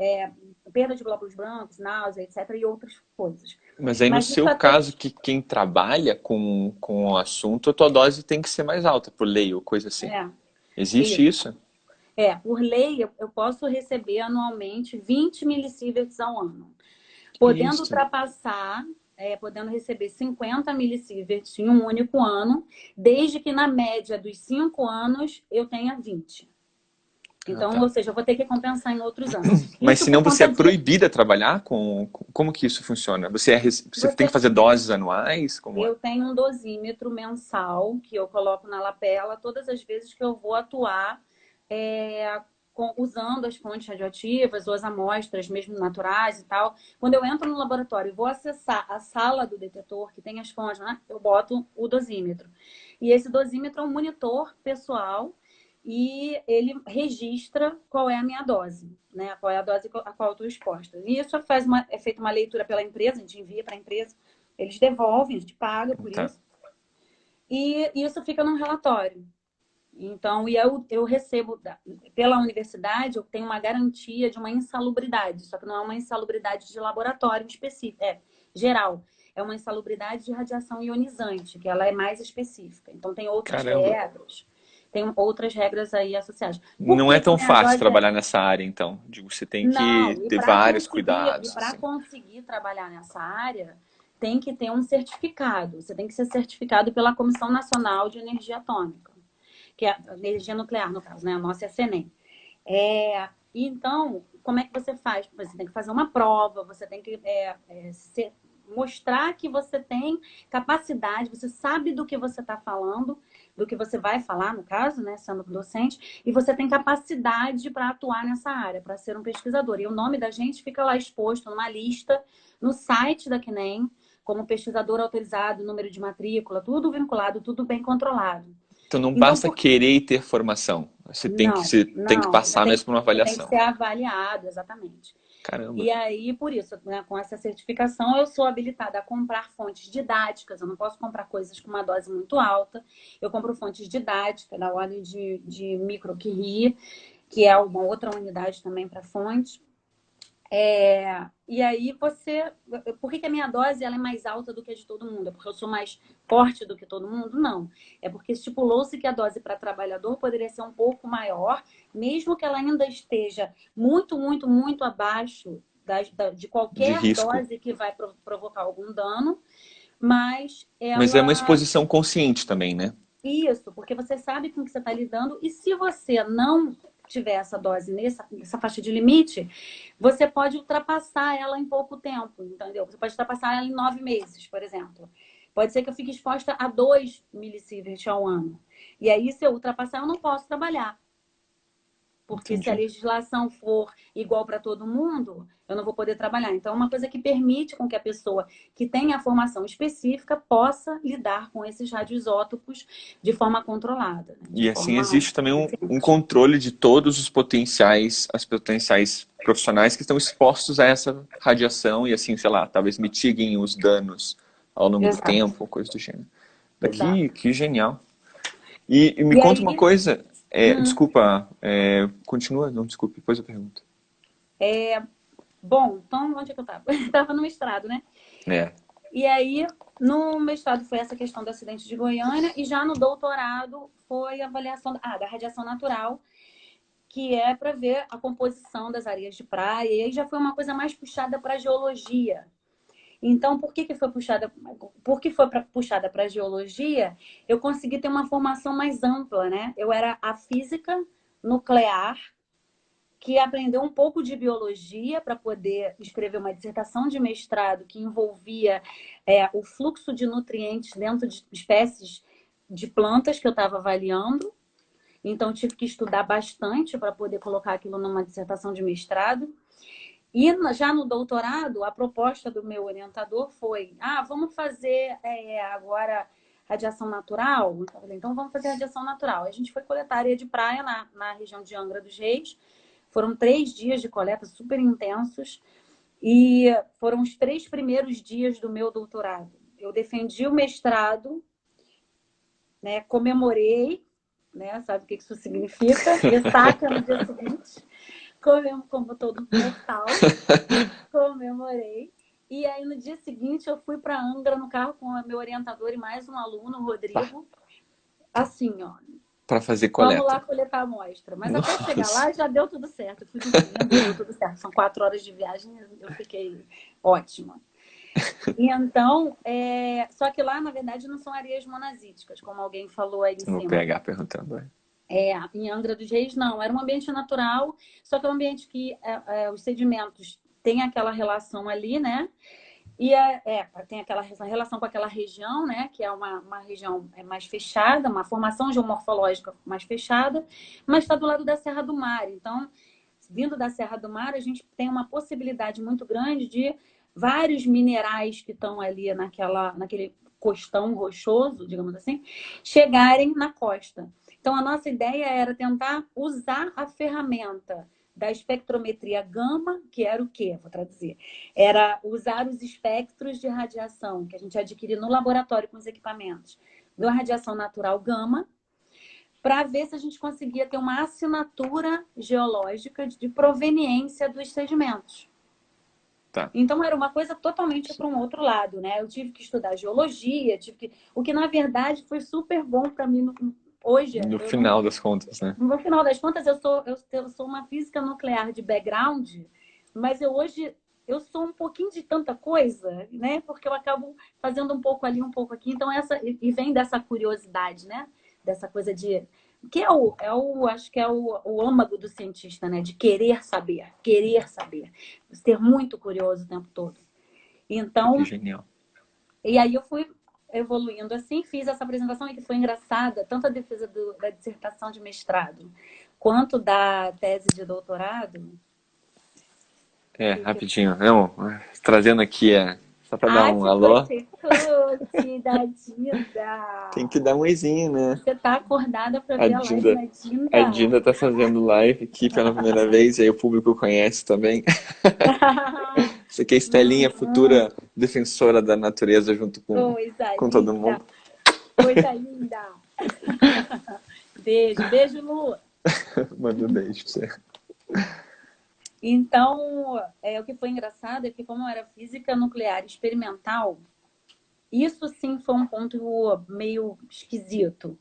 perda de glóbulos brancos, náusea, etc. e outras coisas. Mas aí no seu caso, que quem trabalha com o assunto, a tua dose tem que ser mais alta, por lei ou coisa assim. Existe isso? Por lei, eu posso receber anualmente 20 milissieverts ao ano. Podendo ultrapassar, podendo receber 50 milissieverts em um único ano, desde que na média dos 5 anos eu tenha 20. Então, ou seja, eu vou ter que compensar em outros anos. Mas senão você é proibida a trabalhar com... Como que isso funciona? Você tem que fazer doses anuais? Eu tenho um dosímetro mensal que eu coloco na lapela todas as vezes que eu vou atuar usando as fontes radioativas ou as amostras mesmo naturais e tal. Quando eu entro no laboratório e vou acessar a sala do detetor, que tem as fontes, né? Eu boto o dosímetro. E esse dosímetro é um monitor pessoal e ele registra qual é a minha dose, né? Qual é a dose a qual eu estou exposta. E isso é feita uma leitura pela empresa, a gente envia para a empresa, eles devolvem, a gente paga por isso. E isso fica num relatório. Então, eu recebo, pela universidade, eu tenho uma garantia de uma insalubridade, só que não é uma insalubridade de laboratório específico, geral. É uma insalubridade de radiação ionizante, que ela é mais específica. Então, tem outras regras. Tem outras regras aí associadas. Não é tão fácil trabalhar nessa área, então. Você tem que ter vários cuidados. E para conseguir trabalhar nessa área, tem que ter um certificado. Você tem que ser certificado pela Comissão Nacional de Energia Atômica, que é a energia nuclear, no caso, né? A nossa é a CENEM. Então, como é que você faz? Você tem que fazer uma prova, você tem que mostrar que você tem capacidade, você sabe do que você está falando, do que você vai falar, no caso, né, sendo docente, e você tem capacidade para atuar nessa área, para ser um pesquisador. E o nome da gente fica lá exposto numa lista no site da CNEM, como pesquisador autorizado, número de matrícula, tudo vinculado, tudo bem controlado. Então não basta querer e ter formação. Você tem que passar mesmo por uma avaliação. Tem que ser avaliado, exatamente. Caramba. E aí, por isso, né, com essa certificação, eu sou habilitada a comprar fontes didáticas. Eu não posso comprar coisas com uma dose muito alta. Eu compro fontes didáticas da ordem de microcurie, que é uma outra unidade também para fontes. E aí por que a minha dose ela é mais alta do que a de todo mundo? É porque eu sou mais forte do que todo mundo? Não. É porque estipulou-se que a dose para trabalhador poderia ser um pouco maior, mesmo que ela ainda esteja muito, muito, muito abaixo de qualquer dose que vai provocar algum dano. Mas é uma exposição consciente também, né? Isso, porque você sabe com o que você está lidando, e se você não tiver essa dose nessa faixa de limite, você pode ultrapassar ela em pouco tempo, entendeu? Você pode ultrapassar ela em 9 meses, por exemplo. Pode ser que eu fique exposta a 2 millisieverts ao ano. E aí, se eu ultrapassar, eu não posso trabalhar. Porque se a legislação for igual para todo mundo, eu não vou poder trabalhar. Então, é uma coisa que permite com que a pessoa que tenha a formação específica possa lidar com esses radioisótopos de forma controlada. Né? E assim existe também um controle de todos os potenciais profissionais que estão expostos a essa radiação e assim, sei lá, talvez mitiguem os danos ao longo do tempo, coisa do gênero. Que genial. E me conta uma coisa... Hum, Desculpa, continua, não, desculpe, depois eu pergunto. bom, então onde é que eu estava? Estava no mestrado, né? É, E aí, no mestrado foi essa questão do acidente de Goiânia, e já no doutorado foi a avaliação da radiação natural, que é para ver a composição das areias de praia, e aí já foi uma coisa mais puxada para a geologia. Então, por que foi puxada para a geologia? Eu consegui ter uma formação mais ampla, né? Eu era a física nuclear, que aprendeu um pouco de biologia para poder escrever uma dissertação de mestrado que envolvia o fluxo de nutrientes dentro de espécies de plantas que eu estava avaliando. Então, tive que estudar bastante para poder colocar aquilo numa dissertação de mestrado. E já no doutorado, a proposta do meu orientador foi: vamos fazer agora radiação natural? Eu falei, então vamos fazer radiação natural. A gente foi coletar areia de praia na região de Angra dos Reis. Foram 3 dias de coleta super intensos e foram os 3 primeiros dias do meu doutorado. Eu defendi o mestrado, né, comemorei, né, sabe o que isso significa? Ressaca no dia seguinte, como todo mortal, comemorei. E aí, no dia seguinte, eu fui para Angra no carro com o meu orientador e mais um aluno, o tá, Rodrigo. Assim, ó, para fazer vamos lá coleta. coletar a amostra. Mas até chegar Nossa. lá já deu tudo certo. Eu fui dormindo e deu tudo certo. São 4 horas de viagem, eu fiquei ótima. E então, só que lá, na verdade, não são areias monazíticas, como alguém falou aí em No cima. PH perguntando. Em Angra dos Reis, não. Era um ambiente natural, só que é um ambiente que os sedimentos têm aquela relação ali, né? E tem aquela relação com aquela região, né? Que é uma região mais fechada, uma formação geomorfológica mais fechada, mas está do lado da Serra do Mar. Então, vindo da Serra do Mar, a gente tem uma possibilidade muito grande de vários minerais que estão ali naquele costão rochoso, digamos assim, chegarem na costa. Então, a nossa ideia era tentar usar a ferramenta da espectrometria gama, que era o quê? Vou traduzir. Era usar os espectros de radiação que a gente adquiriu no laboratório com os equipamentos da radiação natural gama, para ver se a gente conseguia ter uma assinatura geológica de proveniência dos sedimentos. Tá. Então, era uma coisa totalmente para um outro lado, né? Eu tive que estudar geologia, o que, na verdade, foi super bom para mim hoje. No Eu não... final das contas, né? No final das contas, eu sou uma física nuclear de background, mas hoje eu sou um pouquinho de tanta coisa, né? Porque eu acabo fazendo um pouco ali, um pouco aqui. Então, e vem dessa curiosidade, né? Dessa coisa de que acho que é o âmago do cientista, né? De querer saber, ser muito curioso o tempo todo. Que Então, genial. e aí eu fui evoluindo assim, fiz essa apresentação e que foi engraçada, tanto a defesa da dissertação de mestrado quanto da tese de doutorado. Rapidinho. Não, trazendo aqui, só para dar Ai, um ficou alô. checante da Tem Dinda. que dar um oizinho, né? Você tá acordada para A ver a live Dinda, da a Dinda? Dinda tá fazendo live aqui pela primeira vez, e aí o público conhece também. Você que é Estelinha, Uhum. futura defensora da natureza junto Coisa com todo linda, mundo. coisa linda. Beijo, beijo, Lu. Manda um beijo pra você. Então, o que foi engraçado é que, como eu era física nuclear experimental, isso sim foi um ponto meio esquisito.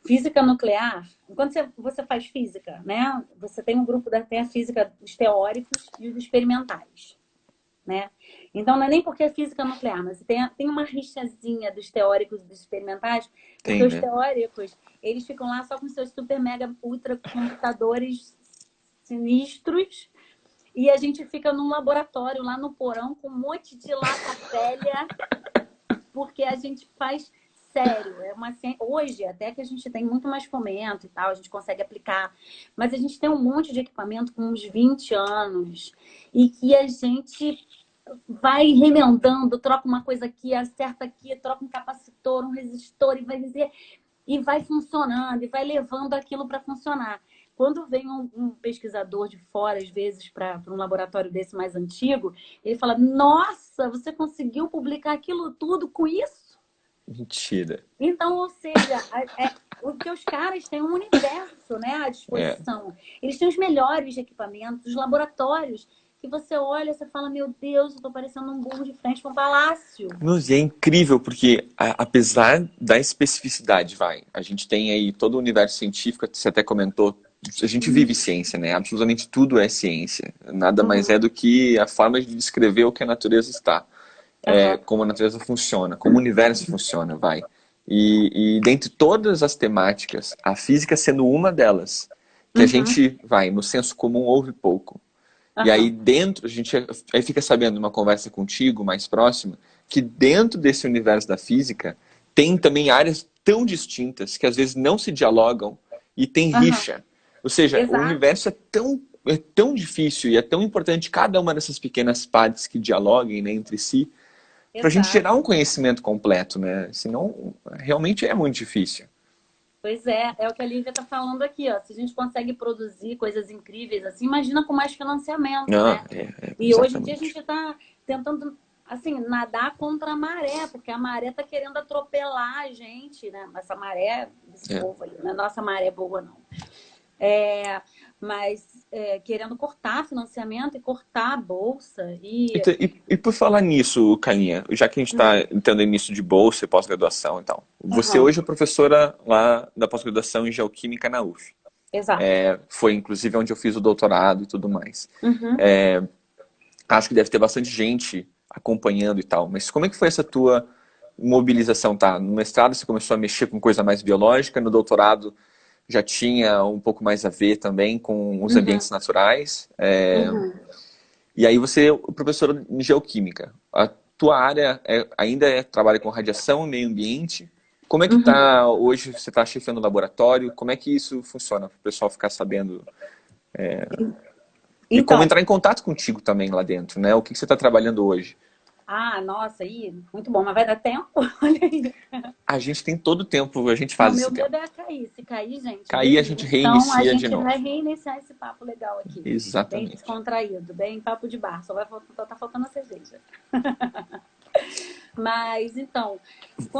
Física nuclear, quando você faz física, né? Você tem um grupo tem a física dos teóricos e os experimentais, né? Então não é nem porque é física nuclear, mas tem uma rixazinha dos teóricos e dos experimentais, porque Tem, os né? teóricos, eles ficam lá só com seus super mega ultra computadores sinistros e a gente fica num laboratório lá no porão com um monte de lata velha, porque a gente faz sério. Hoje, até que a gente tem muito mais fomento e tal, a gente consegue aplicar, mas a gente tem um monte de equipamento com uns 20 anos e que a gente vai remendando, troca uma coisa aqui, acerta aqui, troca um capacitor, um resistor e vai funcionando, e vai levando aquilo para funcionar. Quando vem um pesquisador de fora, às vezes, para um laboratório desse mais antigo, ele fala: Nossa, você conseguiu publicar aquilo tudo com isso? Mentira. Então, ou seja, Porque os caras têm um universo, né, à É. disposição. Eles têm os melhores equipamentos, os laboratórios, que você olha, você fala, meu Deus, eu tô parecendo um burro de frente para um palácio. E é incrível porque, apesar da especificidade, a gente tem aí todo o universo científico, você até comentou, a gente vive ciência, né? Absolutamente tudo é ciência. Nada mais é Uhum, do que a forma de descrever o que a natureza está, aham, como a natureza funciona, como o universo funciona, E dentre todas as temáticas, a física sendo uma delas, que a uhum, gente, no senso comum ouve pouco. E aí aham, dentro, a gente aí fica sabendo numa conversa contigo mais próxima, que dentro desse universo da física tem também áreas tão distintas que às vezes não se dialogam e tem aham. rixa. Ou seja, o Exato, universo é tão difícil e é tão importante cada uma dessas pequenas partes que dialoguem, né, entre si, para a gente gerar um exato. conhecimento completo, né? Senão, realmente é muito difícil. Pois é o que a Lívia está falando aqui, ó. Se a gente consegue produzir coisas incríveis assim, imagina com mais financiamento, Ah, né? E hoje em dia a exatamente. gente está tentando, assim, nadar contra a maré, porque a maré está querendo atropelar a gente, né? Essa maré desse É. povo ali, não é nossa maré boa, não. É, mas querendo cortar financiamento e cortar a bolsa. E por falar nisso, Calinha, já que a gente está Hum, entrando nisso de bolsa e pós-graduação e tal, você aham, hoje é professora lá da pós-graduação em Geoquímica na UF. exato. Foi inclusive onde eu fiz o doutorado e tudo mais. Uhum. Acho que deve ter bastante gente acompanhando e tal, mas como é que foi essa tua mobilização, tá? No mestrado você começou a mexer com coisa mais biológica, no doutorado já tinha um pouco mais a ver também com os Uhum. ambientes naturais. Uhum. E aí você é professor em geoquímica. A tua área ainda trabalha com radiação e meio ambiente. Como é que Uhum. tá hoje? Você está chefiando o laboratório? Como é que isso funciona para o pessoal ficar sabendo? E como Então, entrar em contato contigo também lá dentro, né? O que você está trabalhando hoje? nossa, aí, muito bom, mas vai dar tempo? Olha aí. A gente tem todo o tempo, a gente Não, faz meu esse tempo. medo é cair. Se cair, gente, Cair, a gente beleza. Então, a reinicia de gente vai novo. reiniciar esse papo legal aqui. Bem Exatamente. descontraído, bem papo de bar. Só vai faltar, tá faltando a cerveja. Mas, então,